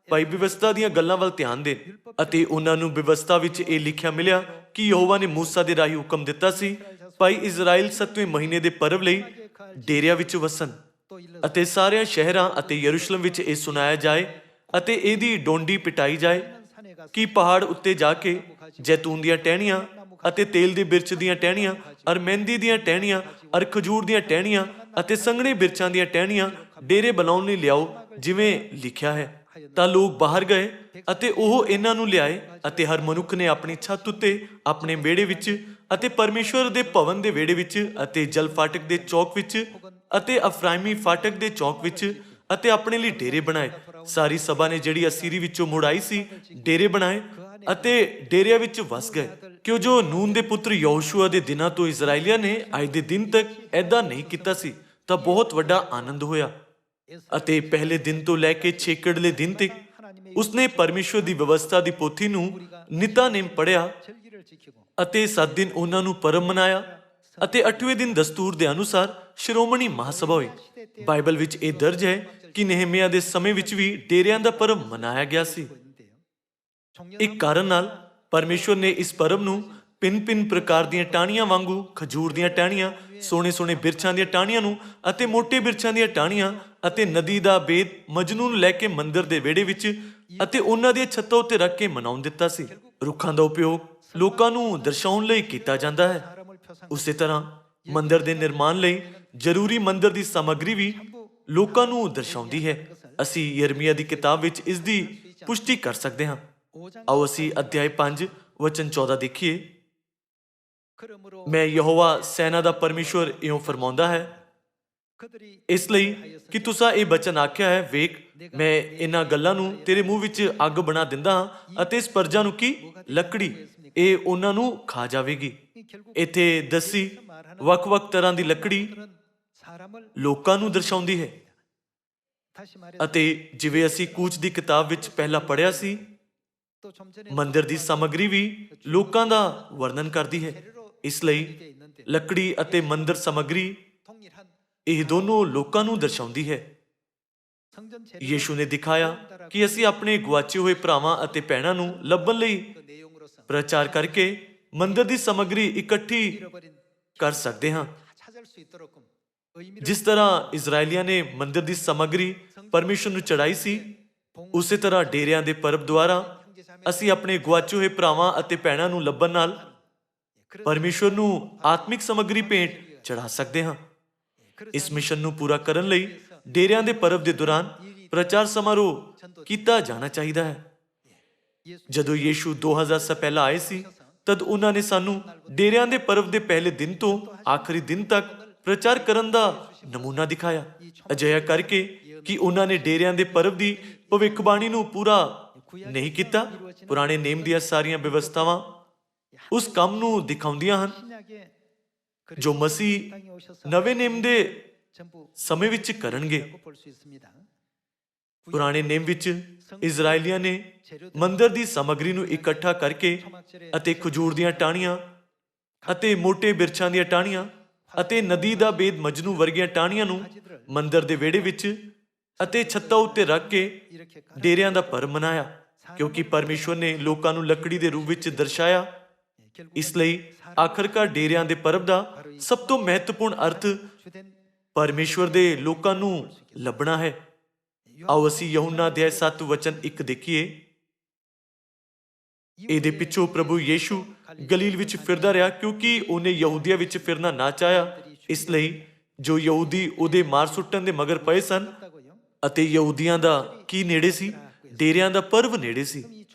Speaker 1: ਭਾਈ ਵਿਵਸਥਾ ਦੀਆਂ ਗੱਲਾਂ ਵੱਲ ਧਿਆਨ ਦੇਣ ਅਤੇ ਉਹਨਾਂ ਨੂੰ ਵਿਵਸਥਾ ਵਿੱਚ ਇਹ ਲਿਖਿਆ ਮਿਲਿਆ ਕਿ ਯਹੋਵਾ ਨੇ ਮੂਸਾ ਦੇ ਰਾਹੀਂ ਹੁਕਮ ਦਿੱਤਾ ਸੀ, ਭਾਈ ਇਜ਼ਰਾਈਲ 7ਵੇਂ ਮਹੀਨੇ ਦੇ ਪਰਵ ਲਈ ਡੇਰਿਆਂ ਵਿੱਚ ਵਸਣ ਅਤੇ ਸਾਰਿਆਂ ਸ਼ਹਿਰਾਂ ਅਤੇ ਯਰੂਸ਼ਲਮ ਵਿੱਚ ਇਹ ਸੁਣਾਇਆ ਜਾਏ ਅਤੇ ਇਹਦੀ ਡੋਂਡੀ ਪਿਟਾਈ ਜਾਏ ਕਿ ਪਹਾੜ ਉੱਤੇ ਜਾ ਕੇ ਜੈਤੂਨ ਦੀਆਂ ਟਹਿਣੀਆਂ ਅਤੇ ਤੇਲ ਦੇ ਬਿਰਛ ਦੀਆਂ ਟਹਿਣੀਆਂ ਅਰ ਮਹਿੰਦੀ ਦੀਆਂ ਟਹਿਣੀਆਂ ਅਰ ਖਜੂਰ ਦੀਆਂ ਟਹਿਣੀਆਂ ਅਤੇ ਸੰਘਣੇ ਬਿਰਛਾਂ ਦੀਆਂ ਟਹਿਣੀਆਂ ਡੇਰੇ ਬਣਾਉਣ ਲਈ ਲਿਆਓ, ਜਿਵੇਂ ਲਿਖਿਆ ਹੈ। ਤਾਂ ਲੋਕ ਬਾਹਰ ਗਏ ਅਤੇ ਉਹ ਇਹਨਾਂ ਨੂੰ ਲਿਆਏ ਅਤੇ ਹਰ ਮਨੁੱਖ ਨੇ ਆਪਣੀ ਛੱਤ ਉੱਤੇ, ਆਪਣੇ ਵਿਹੜੇ ਵਿੱਚ ਅਤੇ ਪਰਮੇਸ਼ਵਰ ਦੇ ਭਵਨ ਦੇ ਵਿਹੜੇ ਵਿੱਚ ਅਤੇ ਜਲ ਫਾਟਕ ਦੇ ਚੌਕ ਵਿੱਚ ਅਤੇ ਅਫਰਾਇਮੀ ਫਾਟਕ ਦੇ ਚੌਕ ਵਿੱਚ ਅਤੇ ਆਪਣੇ ਲਈ ਡੇਰੇ ਬਣਾਏ। ਸਾਰੀ ਸਭਾ ਨੇ ਜਿਹੜੀ ਅਸੀਰੀ ਵਿੱਚੋਂ ਮੁੜ ਆਈ ਸੀ ਡੇਰੇ ਬਣਾਏ ਅਤੇ ਡੇਰਿਆਂ ਵਿੱਚ ਵਸ ਗਏ, ਕਿਉਂ ਜੋ ਨੂਨ ਦੇ ਪੁੱਤਰ ਯਹੋਸ਼ੂਆ ਦੇ ਦਿਨਾਂ ਤੋਂ ਇਜ਼ਰਾਈਲੀਆਂ ਨੇ ਅੱਜ ਦੇ ਦਿਨ ਤੱਕ ਏਦਾਂ ਨਹੀਂ ਕੀਤਾ ਸੀ। ਤਾਂ ਬਹੁਤ ਵੱਡਾ ਆਨੰਦ ਹੋਇਆ ਅਤੇ ਪਹਿਲੇ ਦਿਨ ਤੋਂ ਲੈ ਕੇ ਛੇਕੜਲੇ ਦਿਨ ਤੱਕ ਉਸਨੇ ਪਰਮੇਸ਼ਵਰ ਦੀ ਵਿਵਸਥਾ ਦੀ ਪੋਥੀ ਨੂੰ ਨਿਤਨੇਮ ਪੜ੍ਹਿਆ ਅਤੇ 7 ਦਿਨ ਉਹਨਾਂ ਨੂੰ ਪਰਬ ਮਨਾਇਆ ਅਤੇ 8ਵੇਂ ਦਿਨ ਦਸਤੂਰ ਦੇ ਅਨੁਸਾਰ ਸ਼੍ਰੋਮਣੀ ਮਹਾਸਭਾ ਹੋਈ। ਬਾਈਬਲ ਵਿੱਚ ਇਹ ਦਰਜ ਹੈ ਕਿ ਨਹਿਮੀਆ ਦੇ ਸਮੇਂ ਵਿੱਚ ਵੀ ਡੇਰਿਆਂ ਦਾ ਪਰਬ ਮਨਾਇਆ ਗਿਆ ਸੀ। ਇੱਕ ਕਾਰਨ ਨਾਲ ਪਰਮੇਸ਼ਵਰ ਨੇ ਇਸ ਪਰਬ ਨੂੰ ਭਿੰਨ-ਭਿੰਨ ਪ੍ਰਕਾਰ ਦੀਆਂ ਟਾਹਣੀਆਂ ਵਾਂਗੂ ਖਜੂਰ ਦੀਆਂ ਟਾਹਣੀਆਂ, ਸੋਹਣੇ-ਸੋਹਣੇ ਬਿਰਛਾਂ ਦੀਆਂ ਟਾਹਣੀਆਂ ਨੂੰ ਅਤੇ ਮੋਟੇ ਬਿਰਛਾਂ ਦੀਆਂ ਟਾਹਣੀਆਂ ਅਤੇ ਨਦੀ ਦਾ ਬੇਦ ਮਜਨੂੰ ਨੂੰ ਲੈ ਕੇ ਮੰਦਿਰ ਦੇ ਵਿਹੜੇ ਵਿੱਚ ਅਤੇ ਉਹਨਾਂ ਦੀਆਂ ਛੱਤਾਂ ਉੱਤੇ ਰੱਖ ਕੇ ਮਨਾਉਣ ਦਿੱਤਾ ਸੀ। ਰੁੱਖਾਂ ਦਾ ਉਪਯੋਗ ਲੋਕਾਂ ਨੂੰ ਦਰਸਾਉਣ ਲਈ ਕੀਤਾ ਜਾਂਦਾ ਹੈ। ਉਸੇ ਤਰ੍ਹਾਂ ਮੰਦਿਰ ਦੇ ਨਿਰਮਾਣ ਲਈ ਜ਼ਰੂਰੀ ਮੰਦਿਰ ਦੀ ਸਮੱਗਰੀ ਵੀ ਲੋਕਾਂ ਨੂੰ ਦਰਸਾਉਂਦੀ ਹੈ। ਅਸੀਂ ਯਰਮੀਆ ਦੀ ਕਿਤਾਬ ਵਿੱਚ ਇਸ ਦੀ ਪੁਸ਼ਟੀ ਕਰ ਸਕਦੇ ਹਾਂ। ਆਓ ਅਸੀਂ ਅਧਿਆਇ 5 ਵਚਨ 14 ਦੇਖੀਏ। ਮੈਂ ਯਹੋਵਾ ਸੈਨਾ ਦਾ ਪਰਮੇਸ਼ਵਰ ਇਉਂ ਫਰਮਾਉਂਦਾ ਹੈ, ਇਸ ਲਈ ਕਿ ਤੁਸਾਂ ਇਹ ਬਚਨ ਆਖਿਆ ਹੈ, ਵੇਖ ਮੈਂ ਇਹਨਾਂ ਗੱਲਾਂ ਨੂੰ ਤੇਰੇ ਮੂੰਹ ਵਿੱਚ ਅੱਗ ਬਣਾ ਦਿੰਦਾ ਹਾਂ ਅਤੇ ਇਸ ਪਰਜਾ ਨੂੰ ਕੀ ਲੱਕੜੀ, ਇਹ ਉਹਨਾਂ ਨੂੰ ਖਾ ਜਾਵੇਗੀ। ਇੱਥੇ ਦੱਸੀ ਵੱਖ-ਵੱਖ ਤਰ੍ਹਾਂ ਦੀ ਲੱਕੜੀ ਲੋਕਾਂ ਨੂੰ ਦਰਸਾਉਂਦੀ ਹੈ ਅਤੇ ਜਿਵੇਂ ਅਸੀਂ ਕੂਚ ਦੀ ਕਿਤਾਬ ਵਿੱਚ ਪਹਿਲਾਂ ਪੜ੍ਹਿਆ ਸੀ, ਮੰਦਿਰ ਦੀ ਸਮੱਗਰੀ ਵੀ ਲੋਕਾਂ ਦਾ ਵਰਣਨ ਕਰਦੀ ਹੈ। ਇਸ ਲਈ ਲੱਕੜੀ ਅਤੇ ਮੰਦਿਰ ਸਮੱਗਰੀ ਇਹ ਦੋਨੋਂ ਲੋਕਾਂ ਨੂੰ ਦਰਸਾਉਂਦੀ ਹੈ। ਯੀਸ਼ੂ ਨੇ ਦਿਖਾਇਆ ਕਿ ਅਸੀਂ ਆਪਣੇ ਗੁਆਚੇ ਹੋਏ ਭਰਾਵਾਂ ਅਤੇ ਭੈਣਾਂ ਨੂੰ ਲੱਭਣ ਲਈ ਪ੍ਰਚਾਰ ਕਰਕੇ ਮੰਦਿਰ ਦੀ ਸਮੱਗਰੀ ਇਕੱਠੀ ਕਰ ਸਕਦੇ ਹਾਂ। ਜਿਸ ਤਰ੍ਹਾਂ ਇਜ਼ਰਾਈਲੀਆਂ ਨੇ ਮੰਦਿਰ ਦੀ ਸਮੱਗਰੀ ਪਰਮੇਸ਼ਰ ਨੂੰ ਚੜਾਈ ਸੀ, ਉਸੇ ਤਰ੍ਹਾਂ ਡੇਰਿਆਂ ਦੇ ਪਰਬ ਦੁਆਰਾ ਅਸੀਂ ਆਪਣੇ ਗੁਆਚੇ ਹੋਏ ਭਰਾਵਾਂ ਅਤੇ ਭੈਣਾਂ ਨੂੰ ਲੱਭਣ ਨਾਲ ਪਰਮੇਸ਼ਰ ਨੂੰ ਆਤਮਿਕ ਸਮੱਗਰੀ ਭੇਂਟ ਚੜਾ ਸਕਦੇ ਹਾਂ। ਇਸ ਮਿਸ਼ਨ ਨੂੰ ਪੂਰਾ ਕਰਨ ਲਈ ਡੇਰਿਆਂ ਦੇ ਪਰਬ ਦੇ ਦੌਰਾਨ ਪ੍ਰਚਾਰ ਸਮਾਰੋਹ ਕੀਤਾ ਜਾਣਾ ਚਾਹੀਦਾ ਹੈ। ਜਦੋਂ ਯੀਸ਼ੂ 2000 ਸਾਲ ਪਹਿਲਾਂ ਆਏ ਸੀ, ਤਦ ਉਹਨਾਂ ਨੇ ਸਾਨੂੰ ਡੇਰਿਆਂ ਦੇ ਪਰਬ ਦੇ ਪਹਿਲੇ ਦਿਨ ਤੋਂ ਆਖਰੀ ਦਿਨ ਤੱਕ ਪ੍ਰਚਾਰ ਕਰਨ ਦਾ ਨਮੂਨਾ ਦਿਖਾਇਆ, ਅਜਿਹਾ ਕਰਕੇ ਕਿ ਉਹਨਾਂ ਨੇ ਡੇਰਿਆਂ ਦੇ ਪਰਬ ਦੀ ਭਵਿੱਖਬਾਣੀ ਨੂੰ ਪੂਰਾ ਨਹੀਂ ਕੀਤਾ। ਪੁਰਾਣੇ ਨੇਮ ਦੀਆਂ ਸਾਰੀਆਂ ਵਿਵਸਥਾਵਾਂ ਉਸ ਕੰਮ ਨੂੰ ਦਿਖਾਉਂਦੀਆਂ ਹਨ ਜੋ ਮਸੀਹ ਨਵੇਂ ਨੇਮ ਦੇ ਸਮੇਂ ਵਿੱਚ ਕਰਨਗੇ। ਪੁਰਾਣੇ ਨੇਮ ਵਿੱਚ ਇਜ਼ਰਾਈਲੀਆਂ ਨੇ ਮੰਦਿਰ ਦੀ ਸਮੱਗਰੀ ਨੂੰ ਇਕੱਠਾ ਕਰਕੇ ਅਤੇ ਖਜੂਰ ਦੀਆਂ ਟਾਹਣੀਆਂ ਅਤੇ ਮੋਟੇ ਬਿਰਛਾਂ ਦੀਆਂ ਟਾਹਣੀਆਂ ਅਤੇ ਨਦੀ ਦਾ ਬੇਦ ਮਜਨੂ ਵਰਗੀਆਂ ਟਾਹਣੀਆਂ ਨੂੰ ਮੰਦਿਰ ਦੇ ਵਿਹੜੇ ਵਿੱਚ ਅਤੇ ਛੱਤਾਂ ਉੱਤੇ ਰੱਖ ਕੇ ਡੇਰਿਆਂ ਦਾ ਪਰਬ ਮਨਾਇਆ, ਕਿਉਂਕਿ ਪਰਮੇਸ਼ਵਰ ਨੇ ਲੋਕਾਂ ਨੂੰ ਲੱਕੜੀ ਦੇ ਰੂਪ ਵਿੱਚ ਦਰਸਾਇਆ। ਇਸ ਲਈ ਆਖਰਕਾਰ ਡੇਰਿਆਂ ਦੇ ਪਰਬ ਦਾ ਸਭ ਤੋਂ ਮਹੱਤਵਪੂਰਨ ਅਰਥ ਪਰਮੇਸ਼ਵਰ ਦੇ ਲੋਕਾਂ ਨੂੰ ਲੱਭਣਾ ਹੈ। ਆਓ ਅਸੀਂ ਯਹੂਨਾ ਅਧਿਆਇ 7 ਵਚਨ 1 ਦੇਖੀਏ। ਇਹਦੇ ਪਿੱਛੋਂ ਪ੍ਰਭੂ ਯੀਸ਼ੂ ਗਲੀਲ ਵਿੱਚ ਫਿਰਦਾ ਰਿਹਾ, ਕਿਉਂਕਿ ਉਹਨੇ ਯਹੂਦੀਆਂ ਵਿੱਚ ਫਿਰਨਾ ਨਾ ਚਾਹਿਆ। ਇਸ ਲਈ ਜੋ ਯਹੂਦੀ ਉਹਦੇ ਮਾਰ ਸੁੱਟਣ ਦੇ ਮਗਰ ਪਏ ਸਨ ਅਤੇ ਯਹੂਦੀਆਂ ਦਾ ਕੀ ਨੇੜੇ ਸੀ? ਡੇਰਿਆਂ ਦਾ ਪਰਬ ਨੇੜੇ ਸੀ।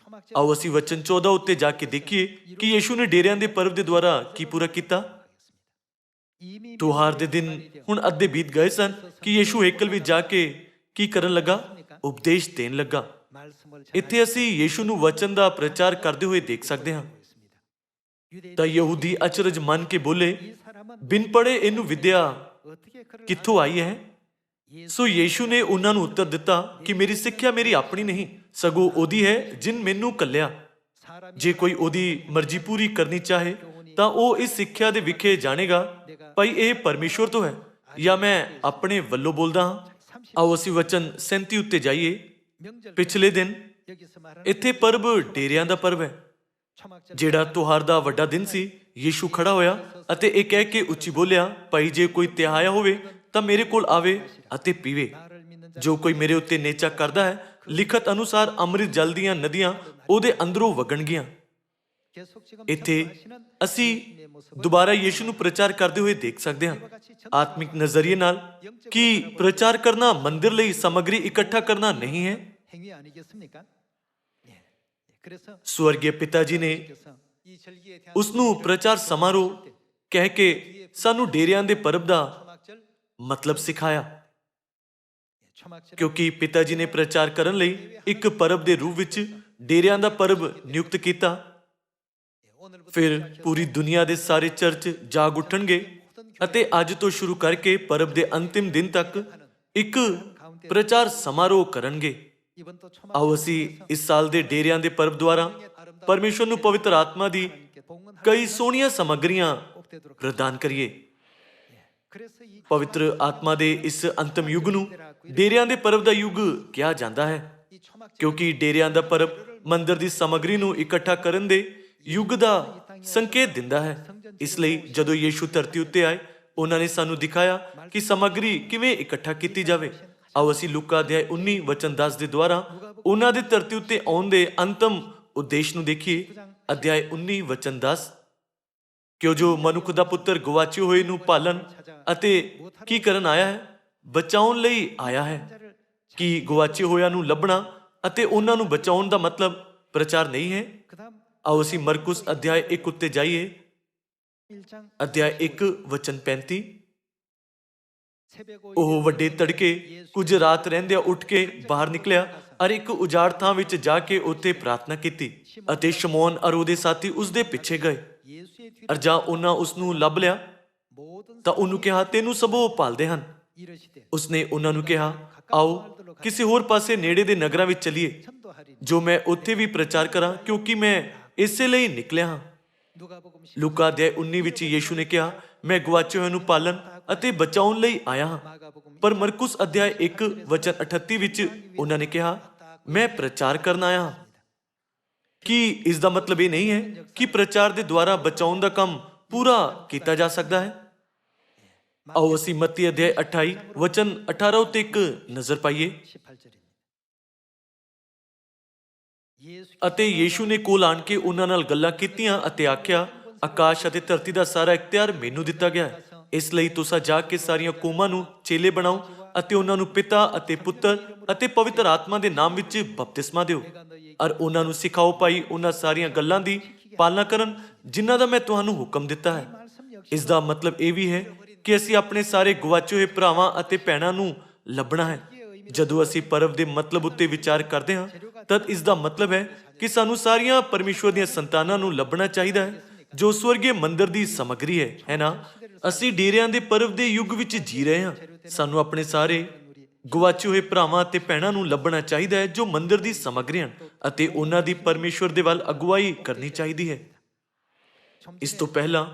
Speaker 1: ਆਓ ਅਸੀਂ ਵਚਨ 14 ਉੱਤੇ ਜਾ ਕੇ ਦੇਖੀਏ ਕਿ ਯੀਸ਼ੂ ਨੇ ਡੇਰਿਆਂ ਦੇ ਪਰਬ ਦੇ ਦੁਆਰਾ ਕੀ ਪੂਰਾ ਕੀਤਾ। ਤਿਉਹਾਰ ਦੇ ਦਿਨ ਹੁਣ ਅੱਧੇ ਬੀਤ ਗਏ ਸਨ ਕਿ ਯੀਸ਼ੂ ਹੇਕਲ ਵਿੱਚ ਜਾ ਕੇ ਕੀ ਕਰਨ ਲੱਗਾ? ਉਪਦੇਸ਼ ਦੇਣ ਲੱਗਾ। ਇੱਥੇ ਅਸੀਂ ਯੀਸ਼ੂ ਨੂੰ ਵਚਨ ਦਾ ਪ੍ਰਚਾਰ ਕਰਦੇ ਹੋਏ ਦੇਖ ਸਕਦੇ ਹਾਂ। ਤਾਂ ਯਹੂਦੀ ਅਚਰਜ ਮੰਨ ਕੇ ਬੋਲੇ, ਬਿਨ ਪੜ੍ਹੇ ਇਹਨੂੰ ਵਿਦਿਆ ਕਿੱਥੋਂ ਆਈ ਹੈ? ਸੋ ਯੀਸ਼ੂ ਨੇ ਉਹਨਾਂ ਨੂੰ ਉੱਤਰ ਦਿੱਤਾ ਕਿ ਮੇਰੀ ਸਿੱਖਿਆ ਮੇਰੀ ਆਪਣੀ ਨਹੀਂ, ਸਗੋਂ ਉਹਦੀ ਹੈ ਜਿਨ ਮੈਨੂੰ ਕੱਲਿਆ। ਜੇ ਕੋਈ ਉਹਦੀ ਮਰਜ਼ੀ ਪੂਰੀ ਕਰਨੀ ਚਾਹੇ ਤਾਂ ਉਹ ਇਸ ਸਿੱਖਿਆ ਦੇ ਵਿਖੇ ਜਾਣੇਗਾ ਭਾਈ ਇਹ ਪਰਮੇਸ਼ਵਰ ਤੋਂ ਹੈ ਜਾਂ ਮੈਂ ਆਪਣੇ ਵੱਲੋਂ ਬੋਲਦਾ ਹਾਂ। ਆਓ ਅਸੀਂ ਵਚਨ 37 ਉੱਤੇ ਜਾਈਏ। ਪਿਛਲੇ ਦਿਨ ਇੱਥੇ ਪਰਬ ਡੇਰਿਆਂ ਦਾ ਪਰਬ ਹੈ, ਜਿਹੜਾ ਤਿਉਹਾਰ ਦਾ ਵੱਡਾ ਦਿਨ ਸੀ। ਯੀਸ਼ੂ ਖੜਾ ਹੋਇਆ ਅਤੇ ਇਹ ਕਹਿ ਕੇ ਉੱਚੀ ਬੋਲਿਆ, ਭਾਈ ਜੇ ਕੋਈ ਤਿਹਾਇਆ ਹੋਵੇ ਤਾਂ ਮੇਰੇ ਕੋਲ ਆਵੇ ਅਤੇ ਪੀਵੇ। ਜੋ ਕੋਈ ਮੇਰੇ ਉੱਤੇ ਨੇਚਾ ਕਰਦਾ ਹੈ, ਲਿਖਤ ਅਨੁਸਾਰ ਅੰਮ੍ਰਿਤ ਜਲ ਦੀਆਂ ਨਦੀਆਂ ਉਹਦੇ ਅੰਦਰੋਂ ਵਗਣਗੀਆਂ। ਇੱਥੇ ਅਸੀਂ ਦੁਬਾਰਾ ਯੀਸ਼ੂ ਨੂੰ ਪ੍ਰਚਾਰ ਕਰਦੇ ਹੋਏ ਦੇਖ ਸਕਦੇ ਹਾਂ, ਆਤਮਿਕ ਨਜ਼ਰੀਏ ਨਾਲ, ਕਿ ਪ੍ਰਚਾਰ ਕਰਨਾ ਮੰਦਿਰ ਲਈ ਸਮੱਗਰੀ ਇਕੱਠਾ ਕਰਨਾ ਨਹੀਂ ਹੈ। ਸਵਰਗੀ ਪਿਤਾ ਜੀ ਨੇ ਉਸ ਨੂੰ ਪ੍ਰਚਾਰ ਸਮਾਰੋਹ ਕਹਿ ਕੇ ਸਾਨੂੰ ਡੇਰਿਆਂ ਦੇ ਪਰਬ ਦਾ ਮਤਲਬ ਸਿਖਾਇਆ, ਕਿਉਂਕਿ ਪਿਤਾ ਜੀ ਨੇ ਪ੍ਰਚਾਰ ਕਰਨ ਲਈ ਇੱਕ ਪਰਬ ਦੇ ਰੂਪ ਵਿੱਚ ਡੇਰਿਆਂ ਦਾ ਪਰਬ ਨਿਯੁਕਤ ਕੀਤਾ। ਫਿਰ ਪੂਰੀ ਦੁਨੀਆ ਦੇ ਸਾਰੇ ਚਰਚ ਜਾਗ ਉੱਠਣਗੇ ਅਤੇ ਅੱਜ ਤੋਂ ਸ਼ੁਰੂ ਕਰਕੇ ਪਰਬ ਦੇ ਅੰਤਿਮ ਦਿਨ ਤੱਕ ਇੱਕ ਪ੍ਰਚਾਰ ਸਮਾਰੋਹ ਕਰਨਗੇ। ਆਓ ਅਸੀਂ ਇਸ ਸਾਲ ਦੇ ਡੇਰਿਆਂ ਦੇ ਪਰਬ ਦੁਆਰਾ ਪਰਮੇਸ਼ਵਰ ਨੂੰ ਪਵਿੱਤਰ ਆਤਮਾ ਦੀ ਕਈ ਸੋਹਣੀਆਂ ਸਮੱਗਰੀਆਂ ਪ੍ਰਦਾਨ ਕਰੀਏ। ਪਵਿੱਤਰ ਆਤਮਾ ਦੇ ਇਸ ਅੰਤਮ ਯੁੱਗ ਨੂੰ ਡੇਰਿਆਂ ਦੇ ਪਰਬ ਦਾ ਯੁੱਗ ਕਿਹਾ ਜਾਂਦਾ ਹੈ, ਕਿਉਂਕਿ ਡੇਰਿਆਂ ਦਾ ਪਰਬ ਮੰਦਿਰ ਦੀ ਸਮੱਗਰੀ ਨੂੰ ਇਕੱਠਾ ਕਰਨ ਦੇ ਯੁੱਗ ਦਾ ਸੰਕੇਤ ਦਿੰਦਾ ਹੈ। ਇਸ ਲਈ ਜਦੋਂ ਯੀਸ਼ੂ ਧਰਤੀ ਉੱਤੇ ਆਏ, ਉਹਨਾਂ ਨੇ ਸਾਨੂੰ ਦਿਖਾਇਆ ਕਿ ਸਮੱਗਰੀ ਕਿਵੇਂ ਇਕੱਠਾ ਕੀਤੀ ਜਾਵੇ। ਆਓ ਅਸੀਂ ਲੂਕਾ ਅਧਿਆਇ 19 ਵਚਨ 10 ਦੇ ਦੁਆਰਾ ਉਹਨਾਂ ਦੇ ਧਰਤੀ ਉੱਤੇ ਆਉਣ ਦੇ ਅੰਤਮ ਉਦੇਸ਼ ਨੂੰ ਦੇਖੀਏ। ਅਧਿਆਇ 19 ਵਚਨ 10, ਕਿਉਂ ਜੋ ਮਨੁੱਖ ਦਾ ਪੁੱਤਰ ਗਵਾਚੇ ਹੋਏ ਨੂੰ ਭਾਲਣ ਅਤੇ ਕੀ ਕਰਨ ਆਇਆ ਹੈ? ਬਚਾਉਣ ਲਈ ਆਇਆ ਹੈ। ਕਿ ਗਵਾਚੇ ਹੋਇਆਂ ਨੂੰ ਲੱਭਣਾ ਅਤੇ ਉਹਨਾਂ ਨੂੰ ਬਚਾਉਣ ਦਾ ਮਤਲਬ ਪ੍ਰਚਾਰ ਨਹੀਂ ਹੈ। ਆਓ ਅਸੀਂ ਮਰਕੁਸ ਅਧਿਆਇ 1 ਉੱਤੇ ਜਾਈਏ। ਅਧਿਆਇ 1 ਵਚਨ 35, ਉਹ ਵੱਡੇ ਤੜਕੇ ਕੁਝ ਰਾਤ ਰਹਿੰਦਿਆਂ ਉੱਠ ਕੇ ਬਾਹਰ ਨਿਕਲਿਆ ਅਰ ਇੱਕ ਉਜਾੜ ਥਾਂ ਵਿੱਚ ਜਾ ਕੇ ਉੱਥੇ ਪ੍ਰਾਰਥਨਾ ਕੀਤੀ ਅਤੇ ਸ਼ਮੌਨ ਅਰ ਉਹਦੇ ਸਾਥੀ ਉਸਦੇ ਪਿੱਛੇ ਗਏ। ਅਰ ਜਾਂ ਉਹਨਾਂ ਉਸ ਨੂੰ ਲੱਭ ਲਿਆ ਤਾਂ ਉਹਨੂੰ ਕਿਹਾ, ਤੈਨੂੰ ਸਭ ਉਹ ਭਾਲਦੇ ਹਨ। ਉਸਨੇ ਉਹਨਾਂ ਨੂੰ ਕਿਹਾ, ਆਓ ਕਿਸੇ ਹੋਰ ਪਾਸੇ ਨੇੜੇ ਦੇ ਨਗਰਾਂ ਵਿੱਚ ਚਲੀਏ, ਜੋ ਮੈਂ ਉੱਥੇ ਵੀ ਪ੍ਰਚਾਰ ਕਰਾਂ, ਕਿਉਂਕਿ ਮੈਂ ਇਸੇ ਲਈ ਨਿਕਲਿਆ ਹਾਂ। ਲੂਕਾ ਅਧਿਆਇ 19 ਵਿੱਚ ਯੀਸ਼ੂ ਨੇ ਕਿਹਾ, ਮੈਂ ਗਵਾਚੇ ਹੋਏ ਨੂੰ ਪਾਲਣ ਅਤੇ ਬਚਾਉਣ ਲਈ ਆਇਆ ਹਾਂ। ਪਰ ਮਰਕੁਸ ਅਧਿਆਇ 1 ਵਚਨ 38 ਵਿੱਚ ਉਹਨਾਂ ਨੇ ਕਿਹਾ, ਮੈਂ ਪ੍ਰਚਾਰ ਕਰਨ ਆਇਆ ਹਾਂ। ਕੀ ਇਸ ਦਾ ਮਤਲਬ ਇਹ ਨਹੀਂ ਹੈ ਕਿ ਪ੍ਰਚਾਰ ਦੇ ਦੁਆਰਾ ਬਚਾਉਣ ਦਾ ਕੰਮ ਪੂਰਾ ਕੀਤਾ ਜਾ ਸਕਦਾ ਹੈ? ਆਓ ਅਸੀਂ ਮੱਤੀ ਅਧਿਆਇ 28 ਵਚਨ 18 ਉੱਤੇ ਇੱਕ ਨਜ਼ਰ ਪਾਈਏ। ਅਤੇ ਯੀਸ਼ੂ ਨੇ ਕੋਲ ਆਣ ਕੇ ਉਹਨਾਂ ਨਾਲ ਗੱਲਾਂ ਕੀਤੀਆਂ ਅਤੇ ਆਖਿਆ, ਆਕਾਸ਼ ਅਤੇ ਧਰਤੀ ਦਾ ਸਾਰਾ ਇਖਤਿਆਰ ਮੈਨੂੰ ਦਿੱਤਾ ਗਿਆ ਹੈ। ਇਸ ਲਈ ਤੁਸੀਂ ਜਾ ਕੇ ਸਾਰੀਆਂ ਕੌਮਾਂ ਨੂੰ ਚੇਲੇ ਬਣਾਓ ਅਤੇ ਉਹਨਾਂ ਨੂੰ ਪਿਤਾ ਅਤੇ ਪੁੱਤਰ ਅਤੇ ਪਵਿੱਤਰ ਆਤਮਾ ਦੇ ਨਾਮ ਵਿੱਚ ਬਪਤਿਸਮਾ ਦਿਓ ਔਰ ਉਹਨਾਂ ਨੂੰ ਸਿਖਾਓ ਭਾਈ ਉਹਨਾਂ ਸਾਰੀਆਂ ਗੱਲਾਂ ਦੀ ਪਾਲਣਾ ਕਰਨ ਜਿਨ੍ਹਾਂ ਦਾ ਮੈਂ ਤੁਹਾਨੂੰ ਹੁਕਮ ਦਿੱਤਾ ਹੈ। ਇਸ ਦਾ ਮਤਲਬ ਇਹ ਵੀ ਹੈ ਕਿ ਅਸੀਂ ਆਪਣੇ ਸਾਰੇ ਗੁਆਚੇ ਹੋਏ ਭਰਾਵਾਂ ਅਤੇ ਭੈਣਾਂ ਨੂੰ ਲੱਭਣਾ ਹੈ। ਜਦੋਂ ਅਸੀਂ ਪਰਬ ਦੇ ਮਤਲਬ ਉੱਤੇ ਵਿਚਾਰ ਕਰਦੇ ਹਾਂ ਤਦ ਇਸ ਦਾ ਮਤਲਬ ਹੈ ਕਿ ਸਾਨੂੰ ਸਾਰੀਆਂ ਪਰਮੇਸ਼ਵਰ ਦੀਆਂ ਸੰਤਾਨਾਂ ਨੂੰ ਲੱਭਣਾ ਚਾਹੀਦਾ ਹੈ ਜੋ ਸਵਰਗੀ ਮੰਦਿਰ ਦੀ ਸਮੱਗਰੀ ਹੈ ਨਾ? ਅਸੀਂ ਡੇਰਿਆਂ ਦੇ ਪਰਬ ਦੇ ਯੁੱਗ ਵਿੱਚ ਜੀ ਰਹੇ ਹਾਂ। ਸਾਨੂੰ ਆਪਣੇ ਸਾਰੇ ਗੁਆਚੇ ਹੋਏ ਭਰਾਵਾਂ ਅਤੇ ਭੈਣਾਂ ਨੂੰ ਲੱਭਣਾ ਚਾਹੀਦਾ ਹੈ ਜੋ ਮੰਦਿਰ ਦੀ ਸਮੱਗਰੀ ਹਨ ਅਤੇ ਉਹਨਾਂ ਦੀ ਪਰਮੇਸ਼ਵਰ ਦੇ ਵੱਲ ਅਗਵਾਈ ਕਰਨੀ ਚਾਹੀਦੀ ਹੈ। ਇਸ ਤੋਂ ਪਹਿਲਾਂ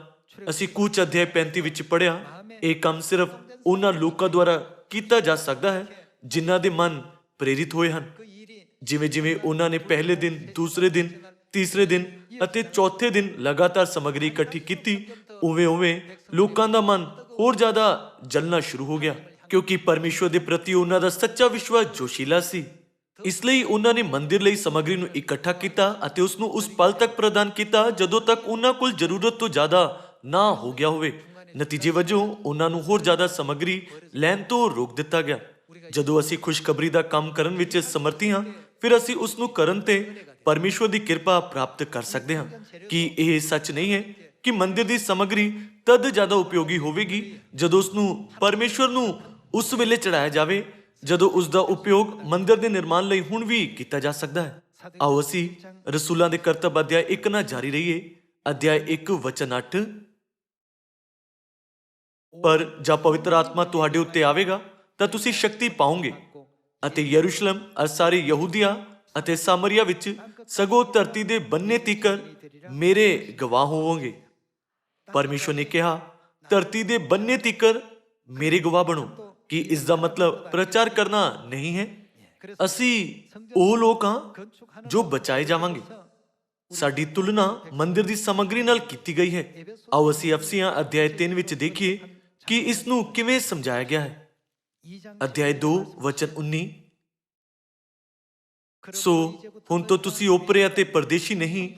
Speaker 1: ਅਸੀਂ ਕੁਝ ਅਧਿਆਇ 35 ਵਿੱਚ ਪੜ੍ਹਿਆ, ਇਹ ਕੰਮ ਸਿਰਫ ਉਹਨਾਂ ਲੋਕਾਂ ਦੁਆਰਾ ਕੀਤਾ ਜਾ ਸਕਦਾ ਹੈ ਜਿਨ੍ਹਾਂ ਦੇ ਮਨ ਪ੍ਰੇਰਿਤ ਹੋਏ ਹਨ। ਜਿਵੇਂ ਜਿਵੇਂ ਉਹਨਾਂ ਨੇ ਪਹਿਲੇ ਦਿਨ, ਦੂਸਰੇ ਦਿਨ, ਤੀਸਰੇ ਦਿਨ ਅਤੇ ਚੌਥੇ ਦਿਨ ਲਗਾਤਾਰ ਸਮੱਗਰੀ ਇਕੱਠੀ ਕੀਤੀ, ਉਵੇਂ ਲੋਕਾਂ ਦਾ ਮਨ ਹੋਰ ਜ਼ਿਆਦਾ ਜਲਣਾ ਸ਼ੁਰੂ ਹੋ ਗਿਆ, ਕਿਉਂਕਿ ਪਰਮੇਸ਼ਵਰ ਦੇ ਪ੍ਰਤੀ ਉਹਨਾਂ ਦਾ ਸੱਚਾ ਵਿਸ਼ਵਾਸ ਜੋਸ਼ੀਲਾ ਸੀ। ਇਸ ਲਈ ਉਹਨਾਂ ਨੇ ਮੰਦਿਰ ਲਈ ਸਮੱਗਰੀ ਨੂੰ ਇਕੱਠਾ ਕੀਤਾ ਅਤੇ ਉਸ ਨੂੰ ਉਸ ਪਲ ਤੱਕ ਪ੍ਰਦਾਨ ਕੀਤਾ ਜਦੋਂ ਤੱਕ ਉਹਨਾਂ ਕੋਲ ਜ਼ਰੂਰਤ ਤੋਂ ਜ਼ਿਆਦਾ ਨਾ ਹੋ ਗਿਆ ਹੋਵੇ। ਨਤੀਜੇ ਵਜੋਂ ਉਹਨਾਂ ਨੂੰ ਹੋਰ ਜ਼ਿਆਦਾ ਸਮੱਗਰੀ ਲੈਣ ਤੋਂ ਰੋਕ ਦਿੱਤਾ ਗਿਆ। ਜਦੋਂ ਅਸੀਂ ਖੁਸ਼ਖਬਰੀ ਦਾ ਕੰਮ ਕਰਨ ਵਿੱਚ ਸਮਰਥੀ ਹਾਂ, ਫਿਰ ਅਸੀਂ ਉਸ ਨੂੰ ਕਰਨ ਤੇ ਪਰਮੇਸ਼ਵਰ ਦੀ ਕਿਰਪਾ ਪ੍ਰਾਪਤ ਕਰ ਸਕਦੇ ਹਾਂ। ਕੀ ਇਹ ਸੱਚ ਨਹੀਂ ਹੈ ਕਿ ਮੰਦਿਰ ਦੀ ਸਮੱਗਰੀ ਤਦ ਜ਼ਿਆਦਾ ਉਪਯੋਗੀ ਹੋਵੇਗੀ ਜਦੋਂ ਉਸ ਨੂੰ ਪਰਮੇਸ਼ਵਰ ਨੂੰ ਉਸ ਵੇਲੇ ਚੜਾਇਆ ਜਾਵੇ ਜਦੋਂ ਉਸ ਦਾ ਉਪਯੋਗ ਮੰਦਿਰ ਦੇ ਨਿਰਮਾਣ ਲਈ ਹੁਣ ਵੀ ਕੀਤਾ ਜਾ ਸਕਦਾ ਹੈ। ਆਓ ਅਸੀਂ ਰਸੂਲਾਂ ਦੇ ਕਰਤੱਵ ਅਧਿਆਇ 1 ਨਾਲ ਜਾਰੀ ਰਹੀਏ। ਅਧਿਆਇ 1 ਵਚਨ 8। ਪਰ ਜਦ ਪਵਿੱਤਰ ਆਤਮਾ ਤੁਹਾਡੇ ਉੱਤੇ ਆਵੇਗਾ ਤਾਂ ਤੁਸੀਂ ਸ਼ਕਤੀ ਪਾਓਗੇ ਅਤੇ ਯਰੂਸ਼ਲਮ ਅਰ ਸਾਰੇ ਯਹੂਦੀਆ ਅਤੇ ਸਾਮਰੀਆ ਵਿੱਚ ਸਗੋਂ ਧਰਤੀ ਦੇ ਬੰਨੇ ਤੀਕਰ ਮੇਰੇ ਗਵਾਹ ਹੋਵੋਗੇ। ਪਰਮੇਸ਼ਵਰ ਨੇ ਕਿਹਾ, ਧਰਤੀ ਦੇ ਬੰਨੇ ਤੀਕਰ ਮੇਰੇ ਗਵਾਹ ਬਣੋ। ਕੀ ਇਸ ਦਾ ਮਤਲਬ ਪ੍ਰਚਾਰ ਕਰਨਾ ਨਹੀਂ ਹੈ? ਅਸੀਂ ਉਹ ਲੋਕ ਹਾਂ ਜੋ ਬਚਾਏ ਜਾਵਾਂਗੇ। ਸਾਡੀ ਤੁਲਨਾ ਮੰਦਿਰ ਦੀ ਸਮੱਗਰੀ ਨਾਲ ਕੀਤੀ ਗਈ ਹੈ। ਆਓ ਅਸੀਂ ਅਫਸੀਆਂ ਅਧਿਆਇ 3 ਵਿੱਚ ਦੇਖੀਏ ਕਿ ਇਸ ਨੂੰ ਕਿਵੇਂ ਸਮਝਾਇਆ ਗਿਆ ਹੈ। ਅਧਿਆਇ 2 ਵਚਨ 19। ਸੋ ਹੁਣ ਤੋਂ ਤੁਸੀਂ ਓਪਰੇ ਅਤੇ ਪਰਦੇਸ਼ੀ ਨਹੀਂ,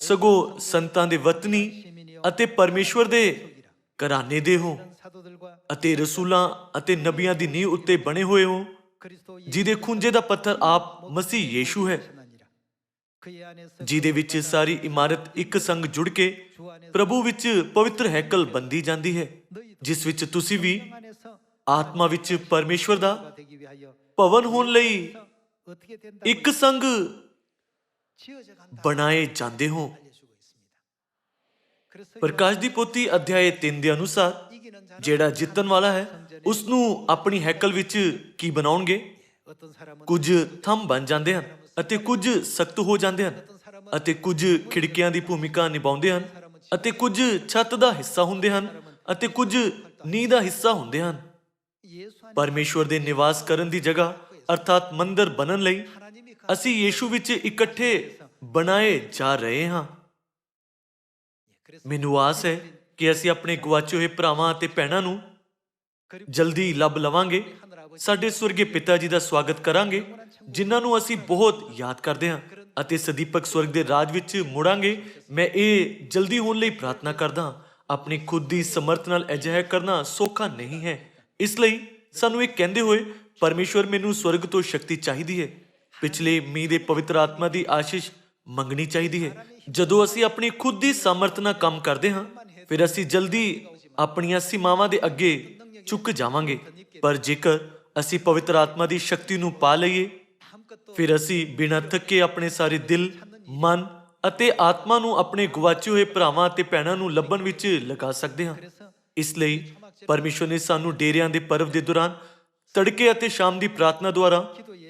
Speaker 1: ਸਗੋਂ ਸੰਤਾਂ ਦੇ ਵਤਨੀ ਅਤੇ ਪਰਮੇਸ਼ਵਰ ਦੇ ਘਰਾਣੇ ਦੇ ਹੋ ਅਤੇ ਰਸੂਲਾਂ ਅਤੇ ਨਬੀਆਂ ਦੀ ਨੀਂਹ ਉੱਤੇ ਬਣੇ ਹੋਏ ਹੋ, ਜਿਹਦੇ ਖੂੰਜੇ ਦਾ ਪੱਥਰ ਆਪ ਮਸੀਹ ਯੀਸ਼ੂ ਹੈ, ਜਿਹਦੇ ਵਿੱਚ ਸਾਰੀ ਇਮਾਰਤ ਇੱਕ ਸੰਗ ਜੁੜ ਕੇ ਪ੍ਰਭੂ ਵਿੱਚ ਪਵਿੱਤਰ ਹੈਕਲ ਬੰਦੀ ਜਾਂਦੀ ਹੈ, ਜਿਸ ਵਿੱਚ ਤੁਸੀਂ ਵੀ ਆਤਮਾ ਵਿੱਚ ਪਰਮੇਸ਼ਵਰ ਦਾ ਭਵਨ ਹੋਣ ਲਈ ਇੱਕ ਸੰਗ ਬਣਾਏ ਜਾਂਦੇ ਹੋ। ਪ੍ਰਕਾਸ਼ ਦੀ ਪੋਥੀ ਅਧਿਆਇ 3 ਦੇ ਅਨੁਸਾਰ ਜਿਹੜਾ ਜਿੱਤਣ ਵਾਲਾ ਹੈ ਉਸ ਨੂੰ ਆਪਣੀ ਹੈਕਲ ਵਿੱਚ ਕੀ ਬਣਾਉਣਗੇ? ਕੁਝ ਥੰਮ ਬਣ ਜਾਂਦੇ ਹਨ ਅਤੇ ਕੁਝ ਸਖਤ ਹੋ ਜਾਂਦੇ ਹਨ ਅਤੇ ਕੁਝ ਖਿੜਕੀਆਂ ਦੀ ਭੂਮਿਕਾ ਨਿਭਾਉਂਦੇ ਹਨ ਅਤੇ ਕੁਝ ਛੱਤ ਦਾ ਹਿੱਸਾ ਹੁੰਦੇ ਹਨ ਅਤੇ ਕੁਝ ਨੀਂਹ ਦਾ ਹਿੱਸਾ ਹੁੰਦੇ ਹਨ। ਪਰਮੇਸ਼ਵਰ ਦੇ ਨਿਵਾਸ ਕਰਨ ਦੀ ਜਗ੍ਹਾ ਅਰਥਾਤ ਮੰਦਰ ਬਣਨ ਲਈ ਅਸੀਂ ਯੀਸ਼ੂ ਵਿੱਚ ਇਕੱਠੇ ਬਣਾਏ ਜਾ ਰਹੇ ਹਾਂ। ਮੈਨੂੰ ਆਸ ਹੈ ਕਿ ਅਸੀਂ ਆਪਣੇ ਗੁਆਚੇ ਹੋਏ ਭਰਾਵਾਂ ਅਤੇ ਭੈਣਾਂ ਨੂੰ ਜਲਦੀ ਲੱਭ ਲਵਾਂਗੇ। ਸਾਡੇ ਸਵਰਗੀ ਪਿਤਾ ਜੀ ਦਾ ਸਵਾਗਤ ਕਰਾਂਗੇ, ਜਿਨ੍ਹਾਂ ਨੂੰ ਅਸੀਂ ਬਹੁਤ ਯਾਦ ਕਰਦੇ ਹਾਂ ਅਤੇ ਸਦੀਪਕ ਸਵਰਗ ਦੇ ਰਾਜ ਵਿੱਚ ਮੁੜਾਂਗੇ। ਮੈਂ ਇਹ ਜਲਦੀ ਹੋਣ ਲਈ ਪ੍ਰਾਰਥਨਾ ਕਰਦਾ ਹਾਂ। ਆਪਣੀ ਖੁਦ ਦੀ ਸਮਰਥ ਨਾਲ ਅਜਿਹਾ ਕਰਨਾ ਸੌਖਾ ਨਹੀਂ ਹੈ। ਇਸ ਲਈ ਸਾਨੂੰ ਇਹ ਕਹਿੰਦੇ ਹੋਏ ਪਰਮੇਸ਼ਵਰ ਮੈਨੂੰ ਸਵਰਗ ਤੋਂ ਸ਼ਕਤੀ ਚਾਹੀਦੀ ਹੈ, ਪਿਛਲੇ ਮੀਂਹ ਦੇ ਪਵਿੱਤਰ ਆਤਮਾ ਦੀ ਆਸ਼ੀਸ਼ ਮੰਗਣੀ ਚਾਹੀਦੀ ਹੈ। ਜਦੋਂ ਅਸੀਂ ਆਪਣੀ ਖੁਦ ਦੀ ਸਮਰਥ ਨਾਲ ਕੰਮ ਕਰਦੇ ਹਾਂ, ਫਿਰ ਅਸੀਂ ਜਲਦੀ ਆਪਣੀਆਂ ਸੀਮਾਵਾਂ ਦੇ ਅੱਗੇ ਝੁਕ ਜਾਵਾਂਗੇ। ਪਰ ਜੇਕਰ ਅਸੀਂ ਪਵਿੱਤਰ ਆਤਮਾ ਦੀ ਸ਼ਕਤੀ ਨੂੰ ਪਾ ਲਈਏ, ਫਿਰ ਅਸੀਂ ਬਿਨਾਂ ਥੱਕੇ ਆਪਣੇ ਸਾਰੇ ਦਿਲ, ਮਨ ਅਤੇ ਆਤਮਾ ਨੂੰ ਆਪਣੇ ਗੁਆਚੇ ਹੋਏ ਭਰਾਵਾਂ ਅਤੇ ਭੈਣਾਂ ਨੂੰ ਲੱਭਣ ਵਿੱਚ ਲਗਾ ਸਕਦੇ ਹਾਂ। ਇਸ ਲਈ ਪਰਮੇਸ਼ਵਰ ਨੇ ਸਾਨੂੰ ਡੇਰਿਆਂ ਦੇ ਪਰਵ ਦੇ ਦੌਰਾਨ ਤੜਕੇ ਅਤੇ ਸ਼ਾਮ ਦੀ ਪ੍ਰਾਰਥਨਾ ਦੁਆਰਾ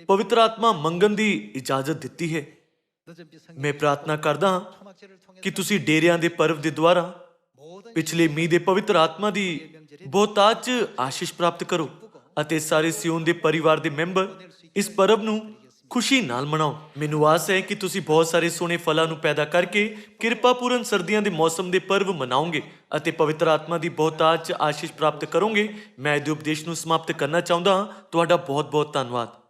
Speaker 1: ਪਵਿੱਤਰ ਆਤਮਾ ਮੰਗਣ ਦੀ ਇਜਾਜ਼ਤ ਦਿੱਤੀ ਹੈ। ਮੈਂ ਪ੍ਰਾਰਥਨਾ ਕਰਦਾ ਹਾਂ ਕਿ ਤੁਸੀਂ ਡੇਰਿਆਂ ਦੇ ਪਰਵ ਦੇ ਦੁਆਰਾ ਪਿਛਲੇ ਮੀਂਹ ਦੇ ਪਵਿੱਤਰ ਆਤਮਾ ਦੀ ਬਹੁਤਾਤ ਆਸ਼ੀਸ਼ ਪ੍ਰਾਪਤ ਕਰੋ ਅਤੇ ਸਾਰੇ ਸਿਯੋਨ ਦੇ ਪਰਿਵਾਰ ਦੇ ਮੈਂਬਰ ਇਸ ਪਰਵ ਨੂੰ ਖੁਸ਼ੀ ਨਾਲ ਮਨਾਓ। ਮੈਨੂੰ ਆਸ ਹੈ ਕਿ ਤੁਸੀਂ ਬਹੁਤ ਸਾਰੇ ਸੋਹਣੇ ਫਲਾਂ ਨੂੰ ਪੈਦਾ ਕਰਕੇ ਕਿਰਪਾਪੂਰਨ ਸਰਦੀਆਂ ਦੇ ਮੌਸਮ ਦੇ ਪਰਵ ਮਨਾਓਗੇ ਅਤੇ ਪਵਿੱਤਰ ਆਤਮਾ ਦੀ ਬਹੁਤਾਤ ਆਸ਼ੀਸ਼ ਪ੍ਰਾਪਤ ਕਰੋਗੇ। ਮੈਂ ਇਹ ਉਪਦੇਸ਼ ਨੂੰ ਸਮਾਪਤ ਕਰਨਾ ਚਾਹੁੰਦਾ ਹਾਂ। ਤੁਹਾਡਾ ਬਹੁਤ ਬਹੁਤ ਧੰਨਵਾਦ।